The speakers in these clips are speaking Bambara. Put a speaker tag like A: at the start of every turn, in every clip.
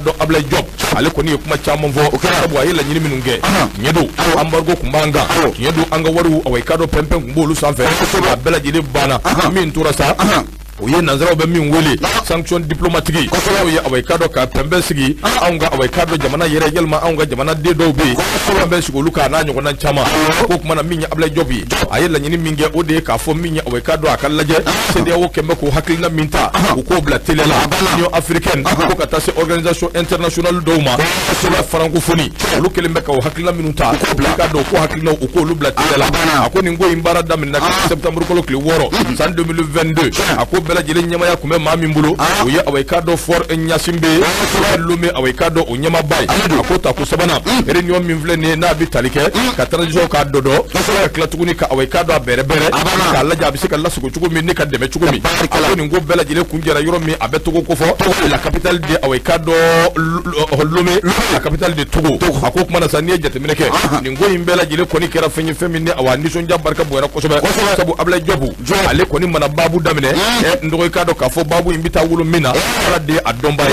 A: do Ablaye Diop ale koni kuma chaman vo sabu ayi la nyini minunge nyedo ambargo kumbanga nyedo anga waru awaikado pempe ngulu sanfe abela jide bana min turasa oye nanzara be min wele sanction diplomatique oye awaikado ka pembe sigi anga awaikado jamana yere yelma anga jamana de do be pembe sigo luka na nyogo nan chama ko kuma na minya Ablaye Diop ayi la nyini minge ode ka fo minya awaikado akalaje sede wo kembe ko hakilina minta ko bla telela Union africaine ko katase organisation international doma la francophonie lu kelembe ka hakilina minuta awaikado ko hakilina ko lu bla telela ako ningo imbara dam na septembre ko le woro san 2022 ako bela jele nyama ya kume mami mbulo oye awaikado for nyasimbe lume awaikado onyama bay akota ko sabana réunion minvle ne na bitalike ka transition ka dodo ka tuguni ka awaikado bere ka la jabi se ka la suko chugo minni ka deme chugo mi ako ningo bela jele kunjera yoro mi abeto ko fo la capitale de awaikado lume la capitale de Togo ako kuma na saniye jatemineke ningo imbela jele koni kera fenyi femini awani sonja barka boera ko sabu Ablaye Diop ale koni mana babu damine ndoy kado ka fo babu imbita wulu mina ala de adomba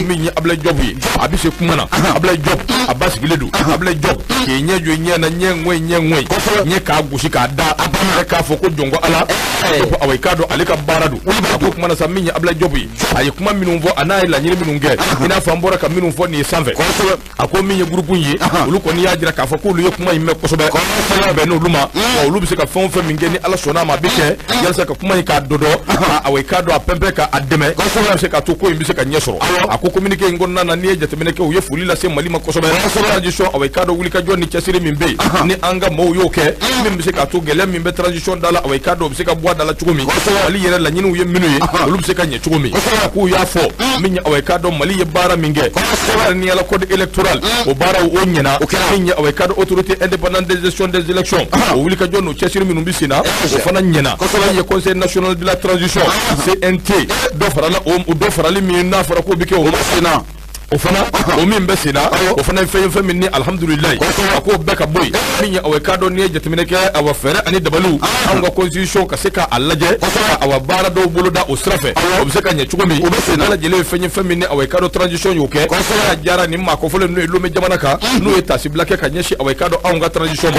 A: minni Ablaye Diop abise kumana Ablaye Diop abas giledu Ablaye Diop ke nyejo nyena nyengwe nye ka gushi ka da ka fo ko jongo ala ko awaikado ale ka baradu ko kumana sa minni Ablaye Diop ay kuma minumvo anay la nyiri minunge ina fambora ka minumvo ni sanve ako minni groupe yi ulu ko ni yajira ka fo ko lu kuma imme ko sobe be no luma ulu bi se ka fon fe mingeni ala sona ma bike yalsa ka kuma ka dodo awaikado apempe ka ademe ko se ka to ko imbi se ka nyesoro ako communiquer ngonna na ni jatemene ke uye fulila se malima ko sobe transition awaikado wuli ka joni chasiri mimbe ni anga mo yoke mimbe se ka to gele mimbe transition dala awaikado bi se ka bwa dala chugumi ali yere la nyinu ye minuye ulu bi se ka nye chugumi ko ya fo minya awaikado mali ye bara minge ni ala code électoral o bara o nyena minya awaikado autorité indépendante de gestion des élections o wuli ka joni chasiri minumbi sina o fana nyena ye conseil national de la transition CNT do farala mi na fara ko bike o masina o fana o min besina o fana fe minni alhamdulillah ako beka boy minya awaikado ni jatemineke awa fere ani dabalu anga constitution ka seka alaje awa bara do buluda o srafe o seka nya chugumi o besina la jele fe minni awaikado transition yoke ko jara ni ma ko fole no elu me jamana ka no eta si blake ka nyeshi awaikado anga transition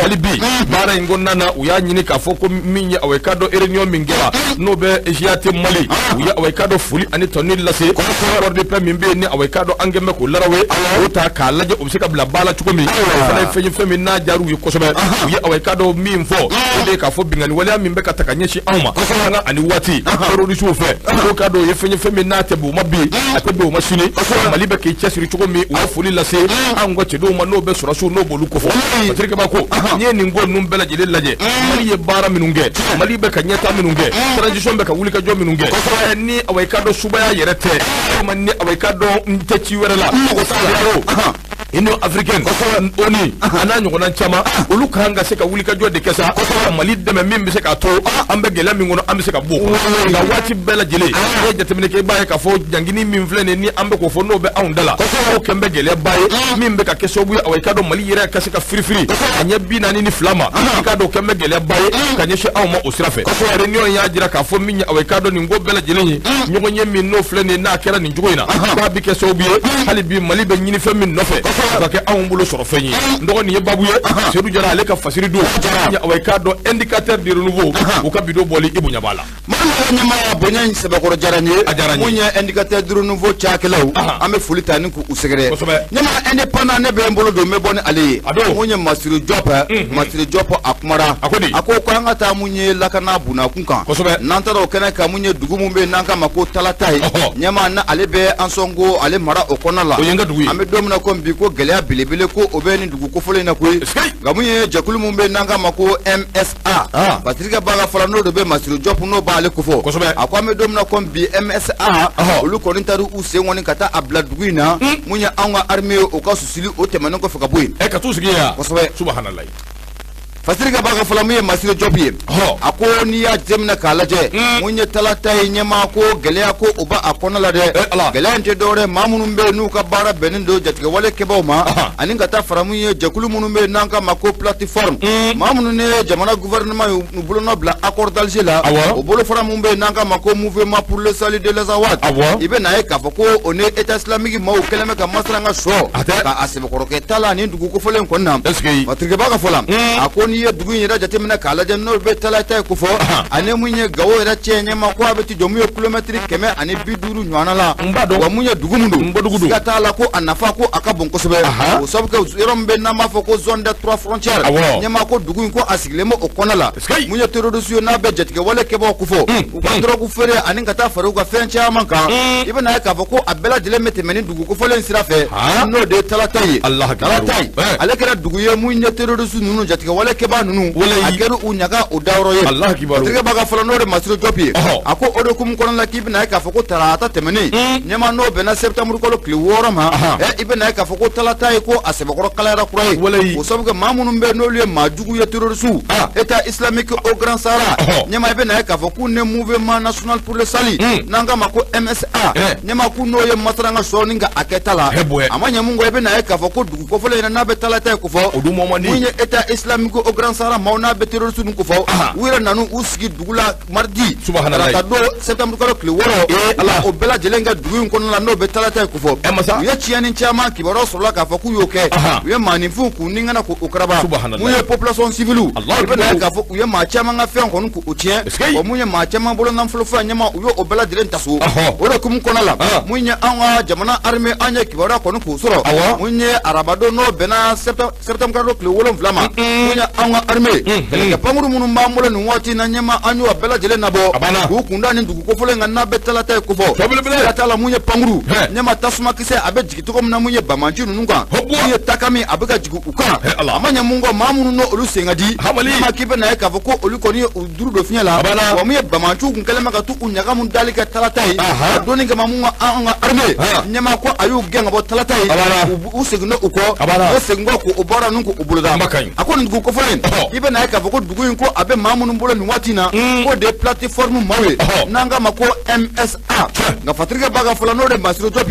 A: ali bi bara ngonna na uya nyini ka foko minya awaikado erenyo mingera no be jiate mali uya awaikado fuli ani tonil lase ko de pe mimbe ni awaikado angeme ko larawe ota ka laje obsika bla bala chukumi fana fenyi na jaru yi kosobe uya awaikado mimfo de ka fo bingani wala mimbe ka takanyeshi awma nga ani wati ro di chufe ko kado ye fenyi na tebu mabi atebu mashini malibe ke chesiri chukumi u fuli lase ango chedo ma no be surasu no bolu ko fo patrika bako nye ni ngo num bela jile laje mali ye bara minunge malibe ka nyeta minunge transition be ka wuli ka jo minunge ni awaikado subaya yerete man ni awaikado ntechi werela ko sa Union africaine oni ananyo ko nan chama ulu kanga se ka wuli ka jode kesa mali deme mimbe se ka to ambe gele mi ngono ambe se ka boko nga wati bela jele e jatemene ke baye ka fo jangini mim flene ni ambe ko fo no be awndala ko kembe gele baye mimbe ka keso bu awaikado mali yere ka se ka free anya bina ni flama ka do kembe gele baye ka nyeshe awma osrafe réunion ya jira ka fo minya awaikado ni ngo bela jele ni nyoko nyemi no flene na kera ni jugoina ba bi keso bu hali bi mali be nyini fami nofe bake awumbulo soro fenyi ndo ni babuye sedu jara ale ka fasiri do nya awaikado indicateur de renouveau o ka bido boli ibu nyabala man nyama bonya sebe ko jaranye munya indicateur de renouveau chakelaw ame fulita ni ku usegere nyama indépendant ne be mbolo do me boni ale munya Masiri Diop akumara ako ko ngata munye lakana buna kunkan nantaro kene ka munye dugumu be nanka mako talatai nyama na ale be ansongo ale mara okonala ame domna ko bi ko gele bilebele ko obeni dugu ko fole na ko gamunye jakulu mumbe nanga mako MSA Patrick Baga Falano do be Masiri Diop no ba ale ko fo akwa me domna ko bi MSA olu ko ntaru use woni kata abladuina munya anga armée o ka susili o temano ko faka boy e ka tusigiya subhanallah
B: fasirika baga fala mu ye Masire Diop ye ako ni ya jemna kala je munye talata nyema ko geleya ko uba akona la de geleya nte dore mamunu be nu ka bara benin do jatike wale keba ma aninga ta faramu ye jakulu munu be nanka mako plateforme mamunu ne jamana gouvernement nu bolo no bla accord d'Alger la o bolo faramu be nanka mako mouvement pour le salut de les awad ibe na e ka fako on est état islamique ma o keleme ka masranga sho ka asebe koroke tala ni dugu ko folen konna fasirika baga fala ako ni ye dugu yira jatemna kala je no be talata ko fo ane munye gawo ra chenye ma ko abeti jomu yo kilometri keme ane biduru nywana la wa munye dugu mundu gata la ko anafa ko akabon ko sebe o sabka yorombe na ma fo ko zone de 3 frontières nyama ko dugu ko asiglemo o konala munye terroriste yo na be jetike wala kebo ko fo ko ndro ko fere ane ngata faru ko fencha manka ibana ka fo ko abela dile mete meni dugu ko fo len sirafe no de talatai alekera dugu ye munye terroriste nunu jetike wala keba nunu akeru unyaga o dawro ye Allah kibaru tirga baga fala no de Masire Diop ako odo kum kono la kibna ka foko tarata temene nyama no bena septembre ko kli worama ibna ka foko talata ko asebe ko kala ra kurai o sabga mamunu be no le majugu ya terrorisu état islamique au grand sahara nyama ibna ka foko ne mouvement national pour le salut nanga mako MSA nyama ku no ye matranga soninga aketala amanya mungu ibna ka foko dugu ko fole na be talata ko fo munye état islamique au grand sahara mauna be terrorisu ko fo wira nanu usigi dugula mardi subhanallah do septembre ko kli woro ala o bela jelenga dugu ko na no be talata ko fo ye chiani chama ki baro sola ka fa ku yoke ye manifu ku ningana ko ukraba mu ye population civile be na ka fo ye ma chama nga fe ko ku utien o mu ye ma chama bolo nam flo fa nyama yo o bela jelen tasu o re kum ko na la mu nye anga jamana armée anya ki baro ko ku soro mu nye arabado no bena septembre ko kli wolo flama mu nye anga armée ke panguru munu mbamolo ni wati na nyama anyu bela jelen nabo ku kunda ni dugu ko fole nga na be talata ko fo tala munye panguru nyama tasuma kise abe jigito ko na munye bamanji nunu kan ye takami abega jigu uka amanya mungo mamunu no olu sengadi ma kibe na ka fo ko olu ko ni duru do finyala wa munye bamanju kun kalema ka tu unyaga mun dalika talata doni nga mamunga anga arme nyama ko ayu genga bo talata u segno uko o segno ko obora nunku ubuluda akon dugu ko fole kibe na ka fo ko dugu ko abe mamunu mbolo ni watina ko de plateforme mawe nanga mako MSA nga fatrika baga fala no de Masire Diop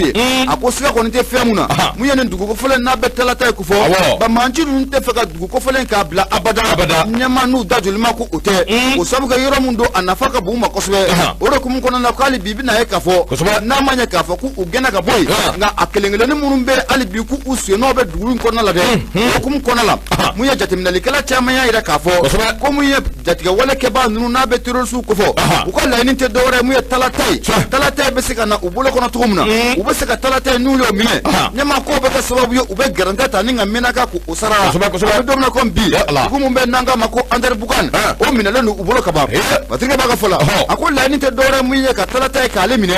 B: ako sika ko nte femuna muye ne dugu ko fole na be talata ko fo ba manji nu nte feka dugu ko fole ka bla abada nyama nu dajul mako ote o sabuga yoro mundo anafaka bu ma kosbe oro kum ko na kali bibi na e ka fo na manya ka fo ku ugena ka boy nga akelengele ni munumbe ali bi ku usu no be dugu ko na la de kum ko na la muye jatimna likala chama ya ira ka fo ko muye jatiga wala ke ba nu na be terrorisu ko fo ko la ni te dore muye talata be sika na ubulo kono tumuna ube sika talata nulo mine nyama ko be ka sababu yo ube garanta ta ninga mena ka ku usara ko domna ko mbi ko mumbe nanga mako under bukan o mine le ubulo ka ba batinga baga fola ako la ni te dore muye ka talata ka le mine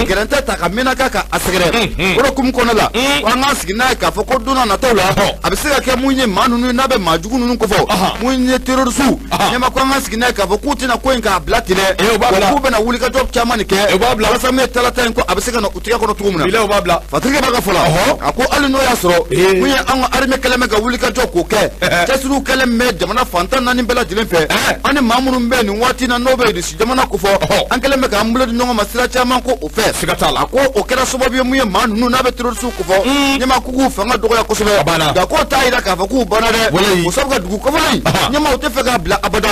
B: garanta ta ka mena ka ka asgere ko kum kono la wa ngasigi na ka fo ko duna na tawla abisika ke muye manunu na be majugu nunu ko fo muye terrorisu nyama ko ngasigi na ka fo kutina ko inka blatine ko be na wuli ka job chamani ke babla same talata ko abisika no utiya ko tumuna bila babla fatrika baga fola ako alino ya soro muye an arme kalame ga wuli ka job ko ke tasuru kalame jamana fantan nani bela dilen fe ani mamunu mbe ni wati na nobe di jamana ko fo an kalame ga ambulo di no masira chaman ko o fe sigatala ko o kera sobabi muye manu na be terrorisu ko fo nyama kugu fanga dogo ya ko sobe ga ko taira ka fa ku banade o sabga dugu ko fali nyama o te fe ga bla abada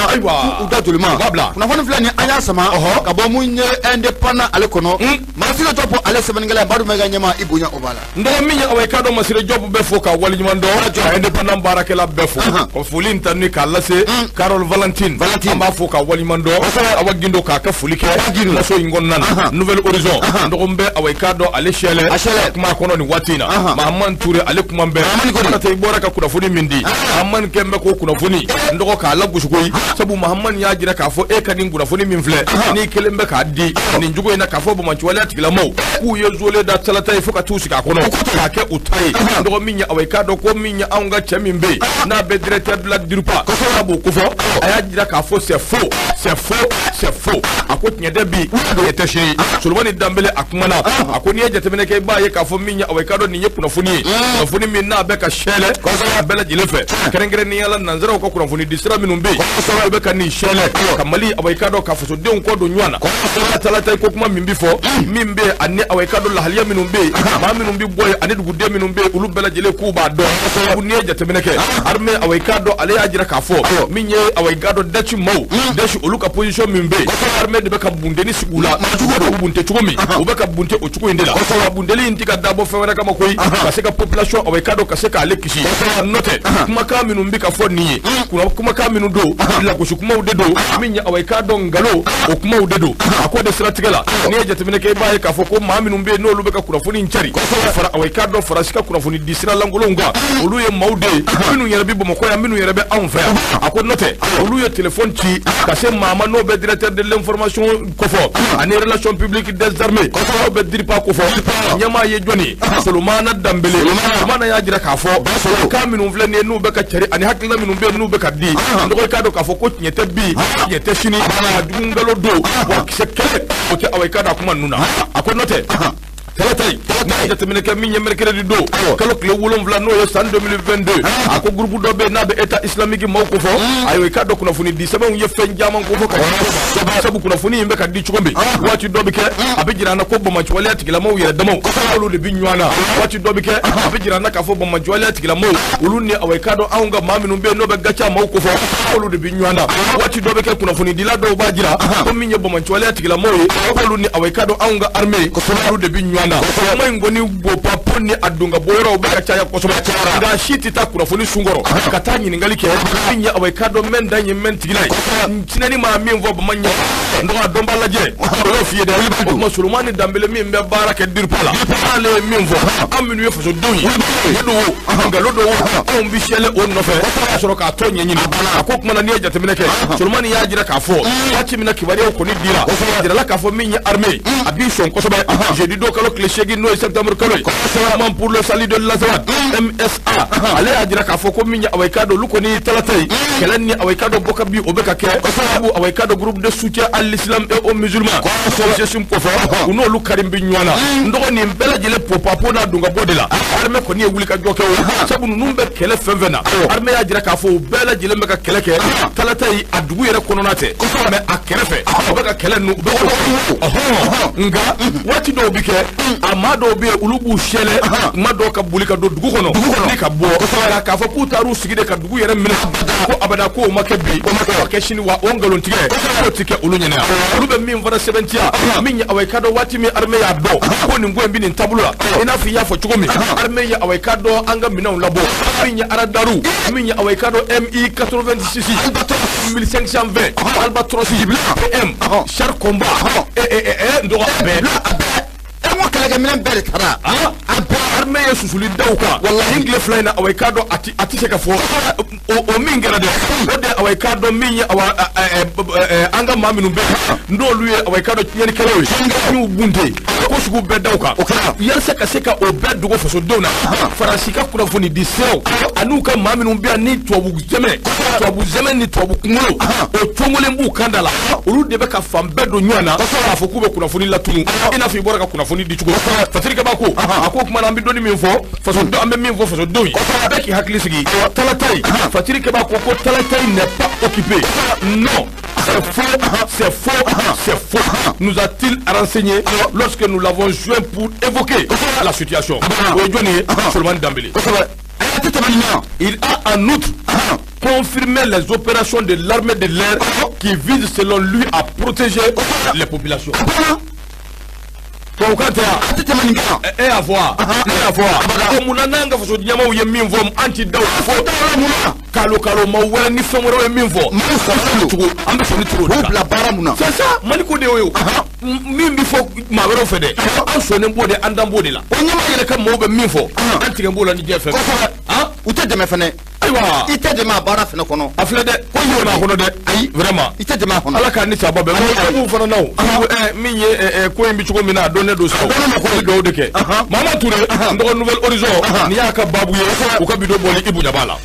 B: u da dolima babla kuna fani flani anya sama ka bo munye independent ale kono Masire Diop ale sebengala badu mega nyama ibunya obala ndo minya away kado Masire Diop be foka wali nyamando independent barakela be fo ko fulin tanni ka lase Carol Valentine ma foka wali mando awagindo ka ka fulike la so ingon nan Nouvelle Horizon ndo mbe away kado ale shele ma kono ni watina Mahaman Touré ale kuma mbe ko tay boraka kuna funi mindi Mahaman kembe ko kuna funi ndo ka la gusukoy sabu Mahaman ya jira ka fo e kadin kuna funi min fle ni kelembe ka di ni njugo ina ka fo bo manchi wala tigla mo ku yezole da talata ifuka tusika kono ka ke utai ndo minya away kado ko minya anga chemimbe na be directeur de la Dirpa ko so abo ko fo aya jira ka fo c'est faux akot nyede bi eteshi sulmani dambele akmana akoni ejetemene ke ba ye ka fo minya away kado ni yekuna funi min na be ka shele ko so bela jilefe kerengere ni yala
A: nanzara ko kuranfoni disira minnu be so be kan ni shele kamali awekado ka foso den ko do nywana talata ko kuma min bi fo min be ani awekado la haliya minnu be ma minnu bi boy ani dugude minnu be ulu bela jele ku ba do ko ni jatemeneke arme awekado ale ajira ka fo minye awekado dachi mau dachi ulu ka position min be arme de be ka bundeni sigula ko bunte chukumi ube ka bunte ochuko indela bundeli intika dabo fewera kama koi kaseka population awekado kaseka ale kishi note kuma ka minnu bi ka fo ni kuma ka minnu do la ko shukuma udedo minya awekado ngalo o kuma udedo akode strategela ni jatemeneke ba ka fo ko ma minnu be no ulu be ka kurafuni nchari fara awekado fara sika kurafuni disira langolonga olu ye maude minnu yerabi bo mokoya minnu yerabe anfa akode note olu ye téléphone ci kase mama no be directeur de l'information ko fo ani relation publique des armées ko be dir pa ko fo nyama ye joni Solomana Dambele mana ya jira ka fo ka minnu vle ne no be ka cari ani hakila minnu be no be ka di ndo ka do ka fo ko nyete bi nyete shini dungalo do wa kisekele o te awekada kuma nuna akode note Talatay na jatemeneke minye mercredi do kalo kle wolom vla no yo san 2022 ako groupe do be na be état islamique mako fo ayo ka do kuna funi di sebe unye fenjama ko fo ka sabu kuna funi imbe ka di chukombe wati do be ke abijira na ko bo ma chwale atikila mo yere damo ko de binywana wati do be ke abijira na ka fo bo ma chwale atikila mo ulu ni ayo ka do aunga maminu be no be gacha mako fo ko de binywana wati do be ke kuna funi dila do bajira ko minye bo ma chwale atikila mo ko ulu ni ayo ka do aunga armée ko ulu de binywana mai ngoni bo paponi adunga boyoro baka chaya kosoba ga shiti ta kurafoni sungoro kata nyini ngalike nya awekado menda nyi mentigilai tinani ma mimvo bo manya ndo domba laje do fiede mo Solomana Dambele mimbe baraka dirpala ale mimvo aminu yefuso doyi yedo ngalo do on bishele on nofe soro ka to nyi akokuma na nieja temeneke Solomana ya jira ka fo wachi mina kibari ko ni dira jira la ka fo minya armée abishon kosoba je di do kalo Chegi no septembre kaloy man pour le salut de Lazawad MSA ale ajira ka foko minya awekado luko ni talatay kelen ni awekado boka bi obeka ke abu awekado groupe de soutien à l'islam et aux musulmans association ko fa uno lu karim bi nywana ndoko ni mbela jele popa pona dunga bodela arme ko ni wuli ka joke sabu numbe kele fenvena arme ajira ka fo bela jele meka keleke talatay adugu yere kononate me akerefe obeka kelen nu nga wati do bike amado be ulubu shele mado ka bulika do dugu kono ni ka bo ka fa putaru sigide ka dugu yere min ko abada ko makabi ko keshini wa ongalon tige ko tike ulunyana ulube min vara 70 min ya awekado wati mi arme ya do ko ni ngwe bin tabula ina fi ya fo chugomi arme ya awekado anga mina labo min ya aradaru min ya awekado MI 86 1520 albatros PM char combat ndo be kala mina bel tara arme susuli dawka wallahi ingle flyna awekado ati seka fo o mingera de ode awekado minya anga maminu be ndo luye awekado nyeni kalawi nyu bunde ko sugu be dawka yar seka o be dugo fo dona farasika kuna foni diseo anuka maminu be ni tobu zeme ni tobu ngolo o tongole mbu kandala ulu de be ka fambe do nyana afo kube kuna foni latunu ina fi boraka kuna foni di fatirika bako ako kuma na mbidoni minfo faso do ambe minfo faso doyi beki hakli sigi talatay fatirika bako ko talatay n'est pas occupé non c'est faux nous a-t-il renseigné lorsque nous l'avons joint pour évoquer la situation Solomana Dambele il a en outre confirmé les opérations de l'armée de l'air qui visent selon lui à protéger les populations. Munananga fo nyama uye minvo anti daw fo kalo mawela ni femoro minvo ambe fo ni tro la baramuna c'est ça maniko de yo mimbi fo mawero fede anso ne mbode andambode la onyama yele kam mawbe minvo anti ngambola ni jefe ute de mefene aywa ite de ma bara fene kono afle de ko yo na kono de ay vraiment ite de ma kono ala ka ni sababe mo fana naw minye ko mbi chuko mina donne do so do de ke mama touré ndo nouvelle horizon ni aka babuye o ka bido boli ibu jabala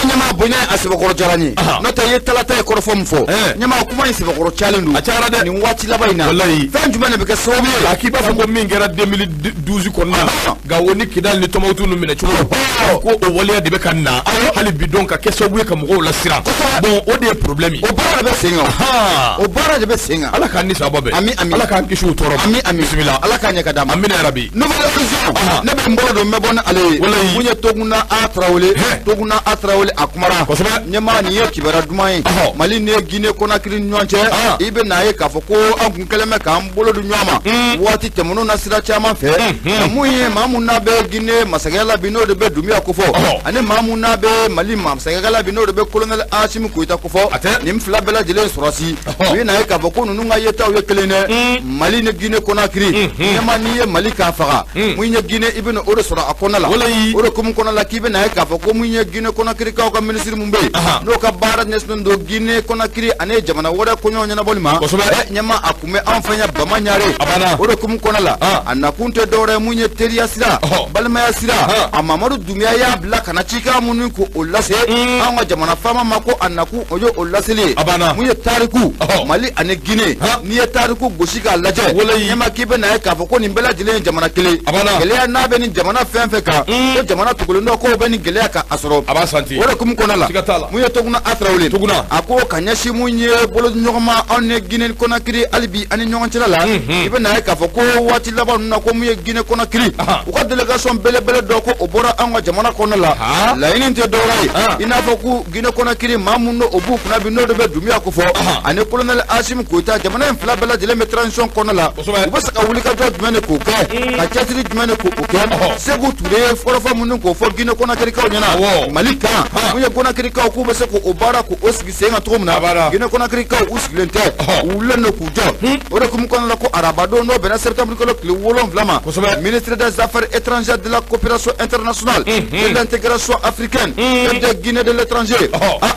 B: nyama bonya asibakoro jarani no ta ye talata e korofo mfo nyama kuma isibakoro challenge
A: achara de
B: ni wati labaina fan jumane beka sobe
A: akiba fo min gera 2012 konna ga woni kidal ni tomatu no mina chuko ko o wole de beka na hali bidon ka keso buye ka mo la sira bon o de problème
B: o bara be singa o bara de be singa
A: ala kan ni sababe ala kan kishu toro bismillah
B: ala kan nyaka dama
A: amin ya rabbi
B: nouvelle édition ne be mbolo do mebon ale munye toguna atrawle akumara nyama ni ye kibara dumai mali ne gine konakiri nyonche ibe na ye kafo ko an keleme ka mbolo do nyama wati temuno na sira chama fe muye mamuna be gine masagala bino de be dumia kofo ane mamuna be mali masagala bino de be colonel Ashim Kuita kofo ni mfla bela jele surasi we na ye kafo ko nunga ye taw ye kelene mali ne gine konakiri nyama ni ye mali ka faga muye gine ibino ore sura akonala ore kum konala kibe na ye kafo ko muye gine konakiri ka ko ministre mumbe no ka bara nesno do gine konakiri ane jamana wora konyo nyana bolima nyama akume anfanya bamanyare ore kum konala anakunte dore munye teriya sira balma ya sira amamaru dumia ya blaka na chika munu ko olase anga jamana fama mako anaku ojo olasele munye tariku mali ane gine ni ya tariku goshika laje nyama kibe na ye kafo ko ni mbela jile jamana kile gele na be ni jamana fenfeka ko jamana tukulu no ko be ni gele ka asoro
A: abasanti
B: ore kum konala munye toguna atrawle ako kanyashi munye bolo nyogoma onne gine konakiri alibi ani nyonchela la ibe na ye kafo ko wati laba na ko munye gine konakiri uka delegation bele do ko obora anga jamana konala la ini nte dorai ina fo ku gine konakiri mamuno obu kuna bi no de be dumia ko fo ane colonel Ashim Kuita jamana infla bela jele me transition konala ubasa ka wulika do dmene ko ka chatri dmene ko segu ture foro fa munun ko fo gine konakiri ka nyana malika munye konakiri ka ko basa ko obara ko osgi senga tromna gine konakiri ka usglente ulene ku do ore kum konala ko arabado no bena septembre ko le wolon vlama ministre des affaires étrangères de la coopération internationale de l'intégration africaine de Guinée de l'étranger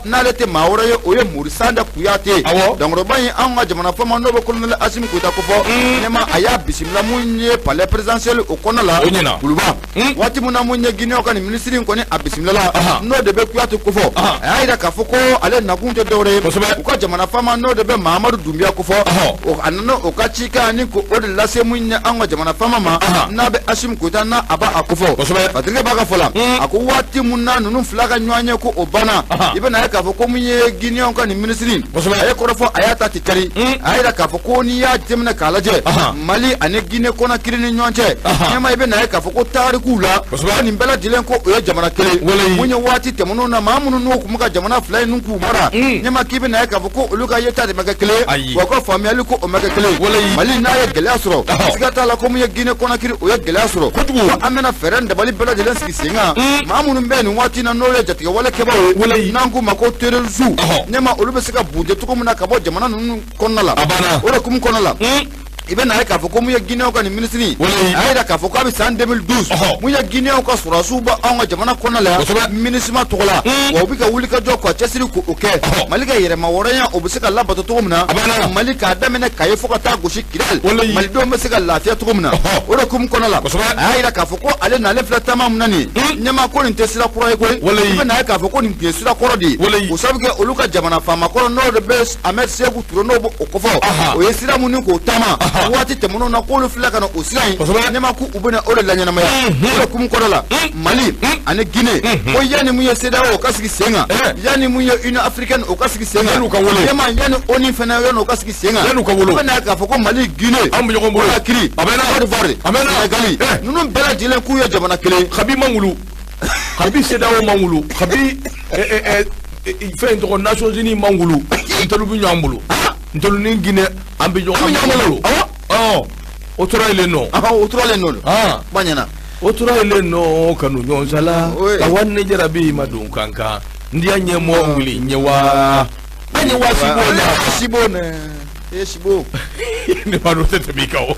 B: nalete maora yo oye murisanda kuyate donc robayi anga jamana fama no colonel Ashim Kuita ko fo nema aya bisimla munye palais présidentiel o konala kuluba wati muna munye Guinée o kan ministre ko ni abisimla no de be kuyate ko fo ayida ka fo ko ale nagunte dore ko jamana fama no de be Mamadou Doumbia ko fo o anano o ka chika ni ko o de la se munye anga jamana fama ma na be Ashim Kuita na aba akufo patrike baka fola ako wati munna nunu flaga nywanye ko obana ibe na ka fo ko munye Guinée on kan ministre ay ko fo ayata tikari ayida ka fo ko ni ya temna kalaje mali ane Guinée kona kirini nywance nyama ibe na ka fo ko tariku la ni mbela dilen ko o jamana kele munye wati temuno na mamunu no kumuka jamana fly nunku mara nyama kibe na ka fo ko oluga yeta de mega kele ko ko family ko o mega kele mali na ya gele asro sigata la ko munye Guinée kona kiri o ya gele asro ko amena ferende bali bela dilen sikisinga mamunu mbeni wati na no ya jatiga wala keba nangu mako terelzu nyama olube sika buje tuko muna kabo jamana nunu konala ora kum konala ibe na ka fo ko mu ya Guinée ko ni ministre ayida ka fo ko abi san 2012 mu ya Guinée ko sura suba anga jamana konala ministre ma tola wo bi ka wuli ka jo ko chesiri ko oke malika yere ma woranya obusika laba to tumna malika damene kay fo ko ta goshi kidal mali do mesika lafiya tumna ora kum konala ayida ka fo ko ale na le fla tamam nani nyama ko ni tesira ko ko ibe na ka fo ko ni tesira ko di o sabike oluka jamana fama ko no de best amet segu turo no ko fo o yesira muni ko tama wati temuno na ko fla kana osirai nyama ku ubena ole la nyana maya ora kum kola mali ane Guinée o yani mu yeseda o kasiki senga yani mu ye une africaine o kasiki senga nyama yani oni fena yo no kasiki senga ubena ka fo ko mali Guinée am yo ko akiri abena abena gali nunu bela jile ku yo jamana kele
A: khabi mangulu khabi seda o mangulu khabi fait une Nations Unies mangulu ntelu bi nyambulu ntelu ni Guinée ambi jo mangulu otura ile no
B: banyana
A: otura ile no kanu nyonsala awanne jarabi madun kanka ndiya nyemo nguli nyewa anyewa
B: sibona shibo
A: ne paro tete bikao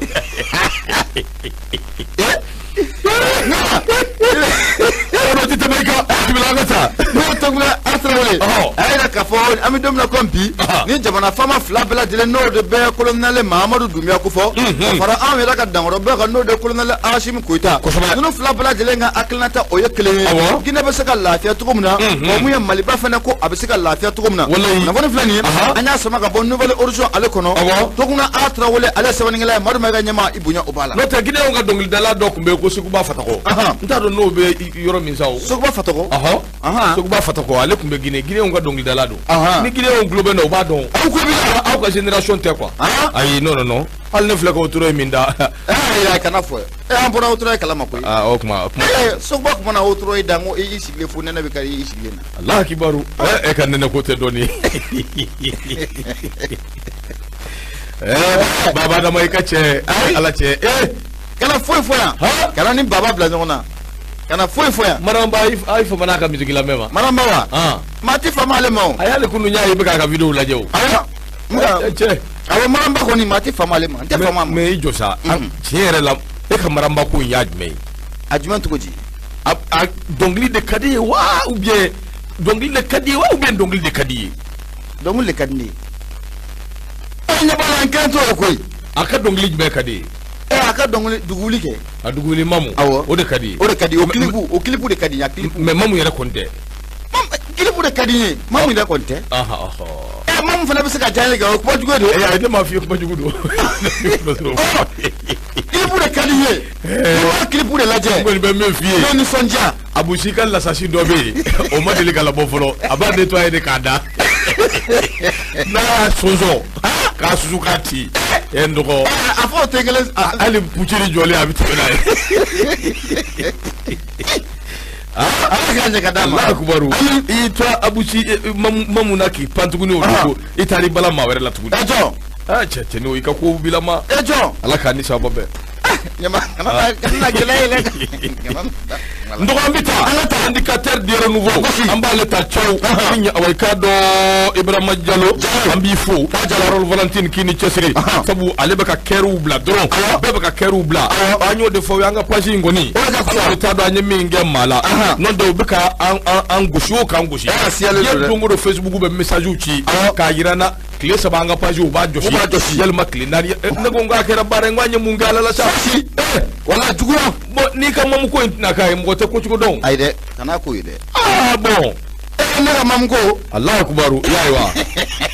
B: no tete bika tibilanga ta no togla atrawle ayda k'a fɔ an bɛ don min na comme bi ni jamana faama fila bɛɛ lajɛlen n'o de bɛ colonel Mahamadu Dunbiya ko fɔ ka fara anw yɛrɛ ka dankɔrɔ bɛɛ kan n'o de colonel Hashim Koyita ninnu fila bɛɛ lajɛlen ka hakilinata o ye kelen ye Guinée bɛ se ka lafiya cogo min na wa mun ye Maliba fana ko a bɛ se ka lafiya cogo min na nafolo filɛ nin ye an y'a sama ka bɔ nouvelle horizon ale kɔnɔ Tokunna A Traoré ale sɛbɛnnikɛla ye Madu Mayiga ɲɛmaa i bonya o b'a la n'o tɛ Guinéenw ka dɔnkilidala dɔ tun bɛ yen ko Seguba Fatako n t'a dɔn n'o bɛ yɔrɔ min sa o Seguba Fatako Seguba Fatako ale tun bɛ Guinéenw ka dɔnkilidala don ni Guinéenw tulo bɛ na o b'a dɔn aw ka génération tɛ quoi ayi non hali ne filɛ ka Otoro ye min da kana fɔ an bɔra Otoro ye kalama koyi o kuma Seguba kuma na Otoro ye da n ko i sigilen fo nɛnɛ bɛ ka i sigilen na Alahu akibaru e ka nɛnɛ ko tɛ dɔɔni baba dama i ka cɛ ala cɛ kana foyi fɔ yan kana ni baba bila ɲɔgɔn na kana foyi fɔ yan Maramba a fama n'a ka musique lamɛn ma Maramba wa maa ti fama ale ma o a y'ale kunu ɲa ye bɛ k'a ka vidéo lajɛ o cɛ awɔ Maramba kɔni maa ti fama ale ma n tɛ fama ma mais i jɔ sa tiɲɛ yɛrɛ la e ka Maramba ko in y'a jumɛn ye a jumɛn cogo di a dɔnkili de ka di ye wa ou bien dɔnkili de ka di ye wa ou bien dɔnkili de ka di ye dɔnkili de ka di ne ye ɲɛ b'a la n kɛn t'o ye koyi a ka dɔnkili jumɛn ka di ye a ka dɔnkili duguli kɛ a duguli Mamu awɔ o de ka di ye o de ka di ye o clip de ka di ye mais Mamu yɛrɛ kɔni tɛ clip de ka di ye Mamu yɛrɛ kɔni tɛ Mamu fana bɛ se ka diya ne kɛ o kuma jugu don ne m'a f'i ye kuma jugu don clip de ka di ye o clip de lajɛ n kɔni bɛ min f'i ye n'o nisɔndiya Abusi ka lasasi dɔ bɛ yen o ma deli ka labɔ fɔlɔ a b'a nettoyer de k'a da n'a y'a sɔnsɔn k'a susu k'a ci n dɔgɔ a fɔ o tɛ kelen hali puciri jɔlen a bɛ tɛmɛ n'a ye ala k'a ɲɛ ka d'a ma Alahu akibaru i to Abusi Mamu na k'i pan tuguni o don i taara i bala maa wɛrɛ la tuguni cɛ n'o i ka ko bila ma ala k'a ni sababa bɛɛ n dɔgɔ an bɛ taa an ka taa indicateur diɛrɛ nouveau an b'ale ta cɛw ni awai ka dɔ Ibrahima Diallo an b'i fo Carole Valentine k'i ni cɛsiri sabu ale bɛ ka kɛriw bila dɔrɔn bɛɛ bɛ ka kɛriw bila an y'o de fɔ an ka page in kɔni an t'a dɔn an ye min kɛ maa la n'o tɛ u bɛ ka an gosi o k'an gosi diɲɛ don o don Facebook bɛ messagew ci k'a yira n na tile 3 an ka page u b'a jɔsi yalima tile 4 ne ko n k'a kɛra baara ye n ko an ye mun kɛ ala la sa wala juguya bon n'i ka Mamu ko in tɛna k'a ye mɔgɔ tɛ ko cogo dɔn ayi dɛ kana k'o ye dɛ bon ne ka Mamu ko Alahu akibaru i y'a ye wa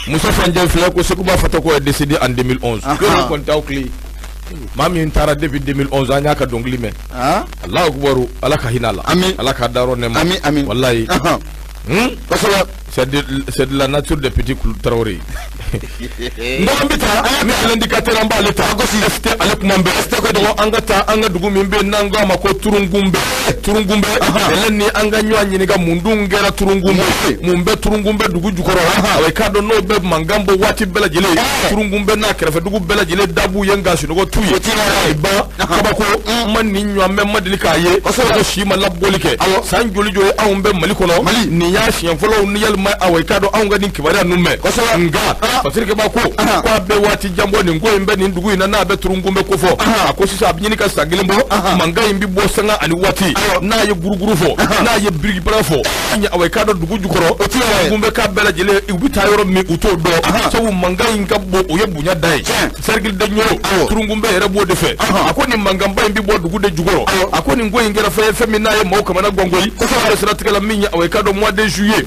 B: Musa Fanjɛ filɛ ko Seguba Fatako est décédé en 2011 ko kɔni t'aw tile maa min taara depuis 2011 an y'a ka dɔnkili mɛn Alahu akibaru ala ka hinɛ a la ala k'a dayɔrɔ nɛɛma walayi kosɛbɛ c'est de la nature des petits Traoré ndɔn bɛ taa an ka l'indicateur an b'ale ta ST ale kuma bɛ ST ko dɔgɔ an ka taa an ka dugu min bɛ yen n'an k'a ma ko Turungunbɛ yɛlɛ ni an ka ɲɔgɔn ɲininka mun dun kɛra Turungunbɛ mun bɛ Turungunbɛ dugu jukɔrɔ a k'a dɔn n'o bɛ mankan bɔ waati bɛɛ lajɛlen Turungunbɛ n'a kɛrɛfɛ dugu bɛɛ lajɛlen dabu ye nka sunɔgɔ tu ye ban kabako ma nin ɲɔgɔn mɛ ma deli k'a ye ko si ma labɔli kɛ san joli joli anw bɛ Mali kɔnɔ nin y'a siɲɛ fɔlɔ ni yalima awɔ i k'a dɔn anw ka nin kibaruya ninnu mɛn nka Fasirikɛba ko k'a bɛ waati jan bɔ nin ko in bɛ nin dugu in na n'a bɛ Turungunbɛ ko fɔ a ko sisan a bɛ ɲini ka san 1 bɔ mankan in bɛ bɔ sanga ani waati n'a ye guruguru fɔ n'a ye birikibara fɔ awɔ i k'a dɔn dugu jukɔrɔ Turungunbɛ k'a bɛɛ lajɛlen u bɛ taa yɔrɔ min u t'o dɔn sabu mankan in ka bon o ye bonya da ye Cercle de Nioro Turungunbɛ yɛrɛ b'o de fɛ a ko nin mankanba in bɛ bɔ dugu de jukɔrɔ a ko nin ko in kɛra fɛn min n'a ye maaw kamana gɔngɔyi ale siratigɛ la min ye awɔ i k'a dɔn mois de juillet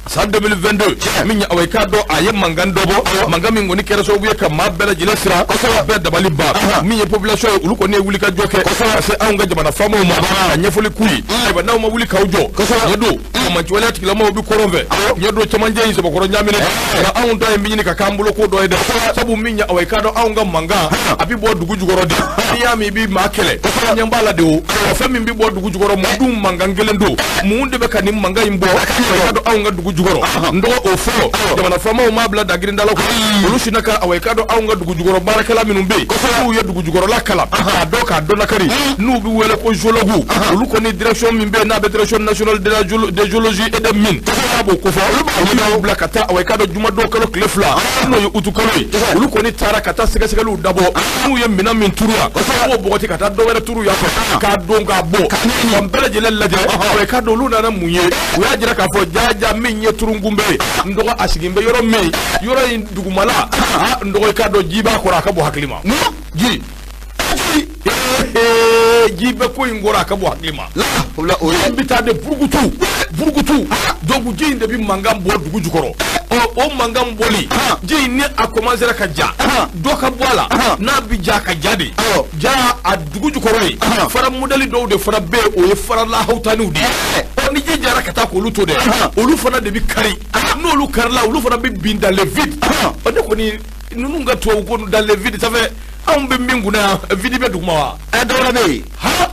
B: san 2022 min ye awɔ i k'a dɔn a ye mankan dɔ bɔ mankan min kɔni kɛra sababu ye ka maa bɛɛ lajɛlen siran bɛɛ dabali ban min ye population ye olu kɔni ye wuli ka jɔ kɛ ka se anw ka jamana faamaw ma ka ɲɛfɔli k'u ye ayiwa n'aw ma wuli k'aw jɔ ɲɛ don mantiwaleya tigilamɔgɔw bɛ kɔrɔn fɛ ɲɛ don cɛmancɛ in sɛbɛkɔrɔ ɲaminɛ nka anw ta ye min ɲini ka k'an bolo ko dɔ ye dɛ sabu min ye awɔ i k'a dɔn anw ka mankan a bɛ bɔ dugu jukɔrɔ de n'i y'a min i b'i maa kɛlɛ ɲɛ b'a la de o fɛn min bɛ bɔ dugu jukɔrɔ mun dun mankan kelen don mun de bɛ ka nin mankan in bɔ i k'a dɔn anw ka dugu jukɔrɔ n dɔgɔ o fɔlɔ jamana faamaw m'a bila dagirindala kɔnɔ olu sina ka awɔ i k'a dɔn anw ka dugu jukɔrɔ baarakɛla minnu bɛ yen n'u ye dugu jukɔrɔla kalan k'a dɔn k'a dɔn nakari n'u bɛ wele ko géologue olu kɔni direction min bɛ yen n'a bɛ direction nationale de la géologie et des mines
A: b'o ko fɔ olu b'aw bila ka taa awɛkadɔ jumadon kalo tile 2 n'o ye utu kalo ye olu kɔni taara ka taa sɛgɛsɛgɛliw dabɔ n'u ye minɛn min turu yan k'o bɔgɔti ka taa dɔ wɛrɛ turu yan fɛ k'a don k'a bɔ ka bɛɛ lajɛlen lajɛ awɛkadɔ olu nana mun ye u y'a jira k'a fɔ jaja min ye turunkunbɛ ye n dɔgɔ a sigin bɛ yɔrɔ min yɔrɔ in dugumala n dɔgɔ i k'a dɔn ji b'a kɔrɔ a ka bɔ hakili ma ji ji bɛ ko in kɔrɔ a ka bɔ hakili ma o ye bɛ taa de burukutu donc ji in de bɛ mankan bɔ dugu jukɔrɔ o mankan bɔli ji in ni a commencera ka ja dɔ ka bɔ a la n'a bɛ ja ka ja de ja a dugu jukɔrɔ ye fara modèle dɔw de fana bɛ yen o ye fara lahawtaniw de ye ni ji jara ka taa k'olu to dɛ olu fana de bɛ kari n'olu karila olu fana bɛ bin dans le vide ne kɔni ninnu ka tubabu ko dans le vide ça fait anw bɛ min kunna yan vide bɛ duguma wa dɔwɛrɛ bɛ yen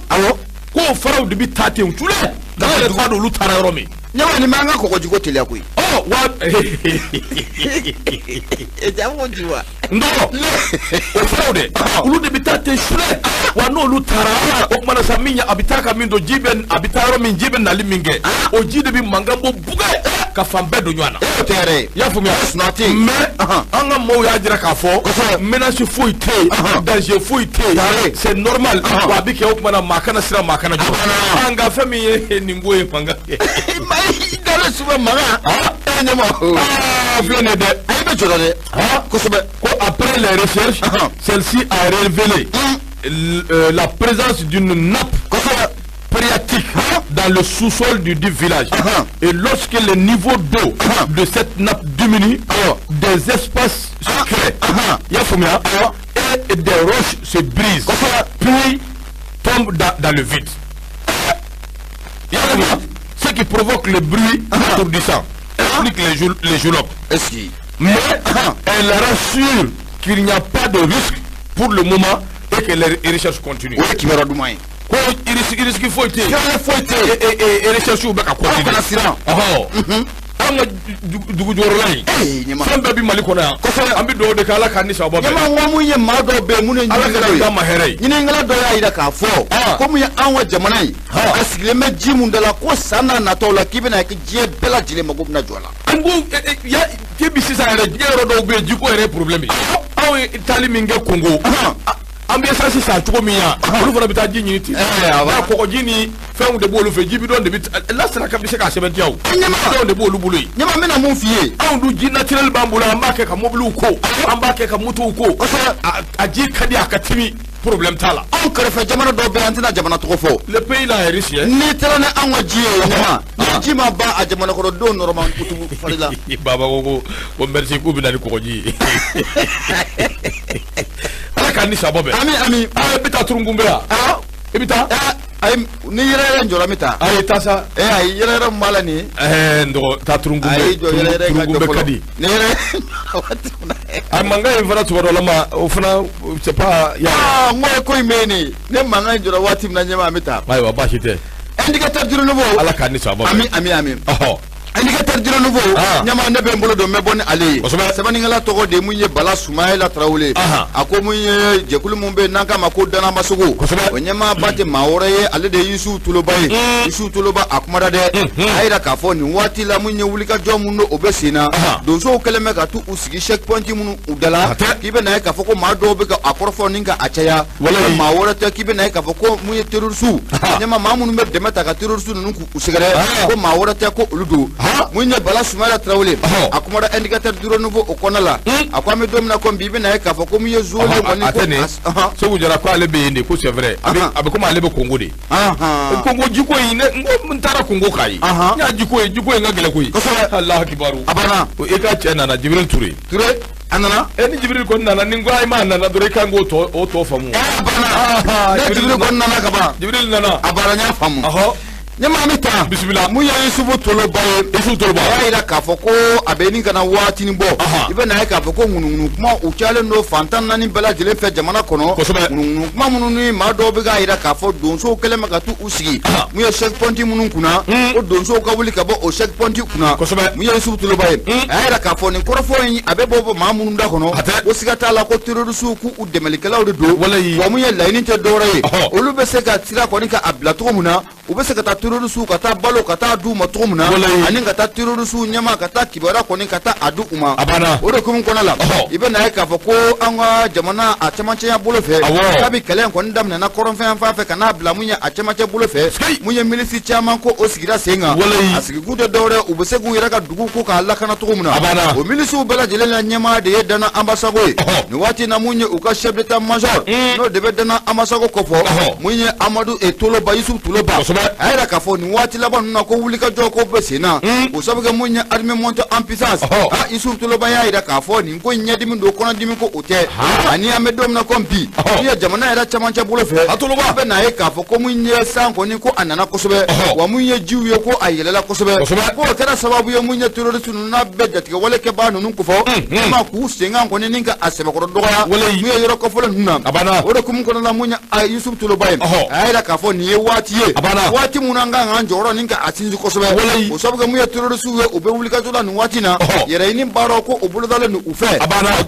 A: awɔ k'o faraw de bɛ taa ten tule ne yɛrɛ t'a dɔn olu taara yɔrɔ min ɲama nin b'an ka kɔgɔjiko teliya koyi wa ndɔgɔ o faraw dɛ olu de bɛ taa ten sule wa n'olu taara o kumana sa min a bɛ taa ka min don ji bɛ a bɛ taa yɔrɔ min ji bɛ nali min kɛ o ji de bɛ mankan bɔ bugɛ ka fan bɛɛ don ɲɔgɔn na o tɛ yɛrɛ ye i y'a faamuya sunati mais an ka maaw y'a jira k'a fɔ menace foyi tɛ yen danger foyi tɛ yen c'est normal wa a bɛ kɛ o kumana maa kana siran maa kana jɔ nka fɛn min ye nin ko ye mankan kɛ dale suba maga ɲɛma filɛ nin ye dɛ a bɛ jɔrɔ dɛ kosɛbɛ ko après les recherches celle-ci a révélé la présence d'une nappe phréatique dans le sous-sol du village et lorsque le niveau d'eau de cette nappe diminue des espaces se créent et des roches se brisent puis tombent dans le vide. Ce qui provoque le bruit assourdissant explique les géologues. Mais elle rassure qu'il n'y a pas de risque pour le moment et que les recherches continuent. Ko risque foyi tɛ yen recherche bɛ ka continuer an ka dugu jɔyɔrɔla in fɛn bɛɛ bɛ Mali kɔnɔ yan an bɛ dugawu de kɛ Ala k'an ni sababa bɛn ɲɛma mun ye maa dɔw bɛ yen minnu ye ɲininkɛlaw ye ma hɛrɛ ye ɲininkɛla dɔ y'a jira k'a fɔ ko mun ye an ka jamana in a sigilen bɛ ji mun da la ko san n'a nataw la k'i bɛna kɛ diɲɛ bɛɛ lajɛlen mago bɛna jɔ a la an ko k'i bi sisan yɛrɛ diɲɛ yɔrɔ dɔw bɛ yen jiko yɛrɛ ye problème ye anw ye taali min kɛ Congo an bɛ essence san cogo min yan olu fana bɛ taa ji ɲini ten n'a kɔgɔji ni fɛnw de b'olu fɛ ji bidɔn de bɛ lasara ka bɛ se k'a sɛbɛntiya o bidɔn de b'olu bolo yen ɲama bɛna mun f'i ye anw dun ji naturel b'an bolo an b'a kɛ ka mobiliw ko an b'a kɛ ka motow ko a ji ka di a ka timi problème t'a la anw kɛrɛfɛ jamana dɔw bɛ an tɛna jamana tɔgɔ fɔ le pays la est riche n'i taara ni anw ka ji ye ɲama ni ji ma ban a jamana kɔnɔ don nɔrɔma kutubu fari la baba ko merci k'u bɛ na ni kɔgɔji ye Ala k'an ni sababa bɛn ami i bɛ taa turunkunbɛ yan i bɛ taa ayi ni yɛrɛ jɔra n bɛ taa ayi taa sa ayi yɛrɛ mun b'a la nin ye n dɔgɔ taa turunkunbɛ turunkunbɛ ka di ni yɛrɛ a mankan in fana tuma dɔ la ma o fana c'est pas n ko ye ko in bɛ yen nin ne mankan in jɔra waati min na ɲɛma an bɛ taa ayiwa baasi tɛ indicateur du renouveau Ala k'an ni sababa bɛn ami indicateur du renouveau ɲama ne bɛ n bolo don n bɛ bɔ ni ale ye sɛbɛnnikɛla tɔgɔ de mun ye Bala Sumayela Tarawele a ko mun ye jɛkulu mun bɛ n'an k'a ma ko Danamasogo o ɲɛmaa ba tɛ maa wɛrɛ ye ale de ye Yusu Toloba ye Yusu Toloba a kumana dɛ a yira k'a fɔ nin waati la mun ye wulikajɔ mun don o bɛ sen na donsow kɛlen bɛ ka t'u sigi check point minnu u da la k'i bɛ na ye k'a fɔ ko maa dɔw bɛ ka a kɔrɔfɔ ni ka a caya maa wɛrɛ tɛ k'i bɛ na ye k'a fɔ ko mun ye terroriste ɲɛma maa minnu bɛ dɛmɛ ta ka terroriste ninnu k'u sɛgɛrɛ ko maa wɛrɛ tɛ ko olu don mun ye Bala Sumayela Tarawele a kuma da indicateur du renouveau o kɔnɔ la a ko an bɛ don min na ko bi bɛ na ye k'a fɔ ko mun ye zone kɔni ko Segu Jara ko ale bɛ yen de ko c'est vrai a bɛ komi ale bɛ Congo de Congo jiko in ne n taara Congo k'a ye n y'a jiko ye n ka gɛlɛn koyi Alahu akibaru a banna e ka cɛ nana Jibril Ture a nana ni Jibril kɔni nana ni n ko ayi ma nana dɔrɔn i kan k'o tɔ faamu a banna ne Jibril kɔni nana ka ban Jibril nana a banna n y'a faamu ɲɛma an bɛ taa bisimila mun ye Yusufu Toloba ye Yusufu Toloba a y'a jira k'a fɔ ko a bɛ nin kana waatinin bɔ i bɛ na ye k'a fɔ ko ŋunuŋunu kuma u cayalen don fantan naani bɛɛ lajɛlen fɛ jamana kɔnɔ ŋunuŋunu kuma minnu ni maa dɔw bɛ k'a jira k'a fɔ donsow kɛlen bɛ ka t'u sigi mun ye check point minnu kunna ko donsow ka wuli ka bɔ o check point kunna mun ye Yusufu Toloba ye a y'a jira k'a fɔ nin kɔrɔfɔ in a bɛ bɔ maa minnu da kɔnɔ ko siga t'a la ko terroriste k'u dɛmɛlikɛlaw de don wa mun ye laɲini tɛ dɔwɛrɛ ye olu bɛ se ka sira kɔni ka a bila cogo min na u bɛ se ka taa
B: terroristu ka taa balo ka taa du ma cogo min na ani ka taa terroristu ɲɛma ka taa kibaruya kɔni ka taa a du u ma o de hukumu kɔnɔ la i bɛ na ye k'a fɔ ko an ka jamana a cɛmancɛya bolo fɛ kabi kɛlɛ in kɔni daminɛna kɔrɔnfɛn fan fɛ ka n'a bila mun ye a cɛmancɛ bolo fɛ mun ye milisi caman ko o sigira sen kan a sigikun tɛ dɔwɛrɛ u bɛ se k'u yɛrɛ ka dugu ko k'a lakana cogo min na o milisiw bɛɛ lajɛlen la ɲɛmaa de ye Dana Ambasago ye nin waati na mun ye u ka chef d'état major n'o de bɛ Dana Ambasago kɔfɔ mun ye Amadu Toloba Yusuf Toloba a yɛrɛ k'a fɔ nin waati laban ninnu na ko wulikajɔ ko bɛ sen na o sabu kɛ mun ye armée montée en puissance Yusuf Toloba y'a yɛrɛ k'a fɔ nin ko ɲɛdimi don kɔnɔdimi ko o tɛ ani an bɛ don min na ko bi ni ye jamana yɛrɛ cɛmancɛ bolo fɛ a bɛ na ye k'a fɔ ko mun ye san kɔni ko a nana kosɛbɛ wa mun ye jiw ye ko a yɛlɛla kosɛbɛ ko o kɛra sababu ye mun ye terroriste ninnu n'a bɛɛ jatigɛ wale kɛbaa ninnu kofɔ ma k'u sen kan kɔni ni ka a sɛbɛkɔrɔ dɔgɔya mun ye yɔrɔ kɔfɔlɔ ninnu na o de kumu kɔnɔ la mun ye Yusuf Toloba ye a yɛrɛ k'a fɔ nin ye waati ye waati mun na an kan k'an jɔyɔrɔ ni ka a sinsin kosɛbɛ o sabu kɛ mun ye terroriste ye u bɛ wulikajɔ la nin waati na yɛrɛɲini baaraw ko o bolodalen don u fɛ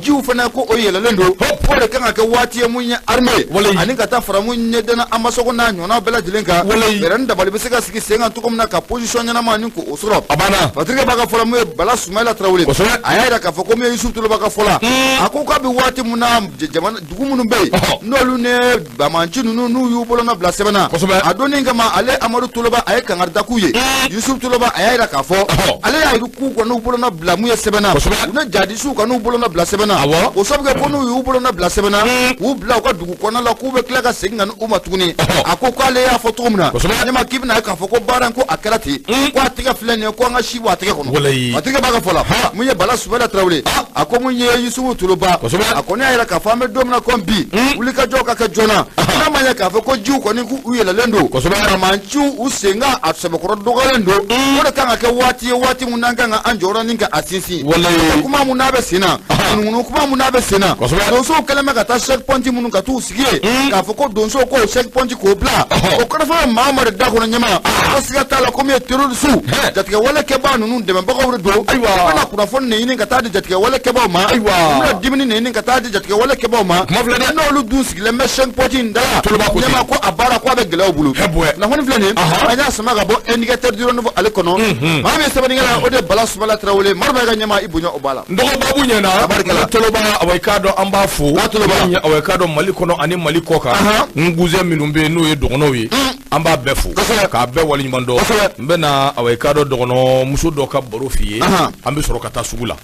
B: jiw fana ko o yɛlɛlen don o de kan ka kɛ waati ye mun ye armée ani ka taa fara mun ye Dana Ambasago n'a ɲɔgɔnna bɛɛ lajɛlen kan yɛrɛ ni dabali bɛ se ka sigi sen kan cogo min na ka position ɲɛnama ni k'o sɔrɔ Patrick b'a ka fɔ la mun ye Bala Sumayila Tarawele a y'a yira k'a fɔ ko mun ye Yusuf Toloba ka fɔ la a ko k'a bɛ waati mun na jamana dugu minnu bɛ yen n'olu ni Bamanci ninnu n'u y'u bolonɔ bila sɛbɛn na a donni kama ale Amadu Toloba a ye kangari k'u ye Yusuf Toloba a y'a yira k'a fɔ ale y'a yiri k'u ka n'u bolonɔ bila mun ye sɛbɛn na u ni jadisiw ka n'u bolonɔ bila sɛbɛn na o sabu kɛ ko n'u y'u bolonɔ bila sɛbɛn na k'u bila u ka dugu kɔnɔna la k'u bɛ tila ka segin ka n'u ma tuguni a ko k'ale y'a fɔ cogo min na ɲɛma k'i bɛna ye k'a fɔ ko baara in ko a kɛra ten ko a tɛgɛ filɛ nin ye ko an ka si bɔ a tɛgɛ kɔnɔ a tɛgɛ b'a ka fɔ la mun ye Bala Sumayila Tarawele a ko mun ye Yusufu Toloba a kɔni y'a yira k'a fɔ an bɛ don min na ko bi wulikajɔ ka kɛ joona n'a ma ɲɛ k'a fɔ ko jiw kɔni k'u yɛlɛlen don Bamanci u sen kan a sɛbɛkɔrɔ dɔgɔlen don o de kan ka kɛ waati ye waati mun n'an kan ka an jɔyɔrɔ ni ka a sinsin kuma mun n'a bɛ sen na ŋunuŋunu kuma mun n'a bɛ sen na donsow kɛlen bɛ ka taa checkpoint minnu ka t'u sigi yen k'a fɔ ko donsow k'o checkpoint k'o bila o kɔrɔfɔ ye maa o maa de da kɔnɔ ɲɛma ko siga t'a la ko min ye terroriste jatigɛ wale kɛbaa ninnu dɛmɛbagaw de don u bɛna kunnafoni de ɲini ka taa di jatigɛ wale kɛbaaw ma u bɛna dimini de ɲini ka taa di jatigɛ wale kɛbaaw ma n'olu dun sigilen bɛ checkpoint in da la ɲɛma ko a baara ko a bɛ gɛlɛya u bolo kunnafoni filɛ nin an y'a sama ka bɔ indicateur du renouveau ale kɔnɔ maa min ye sɛbɛnnikɛla o de ye Bala Sumayila Tarawele Mariba ka ɲɛma i bonya o b'a la
A: n dɔgɔbabu ɲɛna Toloba awa i k'a dɔn an b'a fo awa i k'a dɔn Mali kɔnɔ ani Mali kɔ kan n cousin minnu bɛ yen n'o ye dɔgɔnɔw ye an b'a bɛɛ fo k'a bɛɛ waleɲuman dɔn n bɛ na awa i k'a dɔn dɔgɔnɔ muso dɔ ka baro f'i ye an bɛ sɔrɔ ka taa sugu la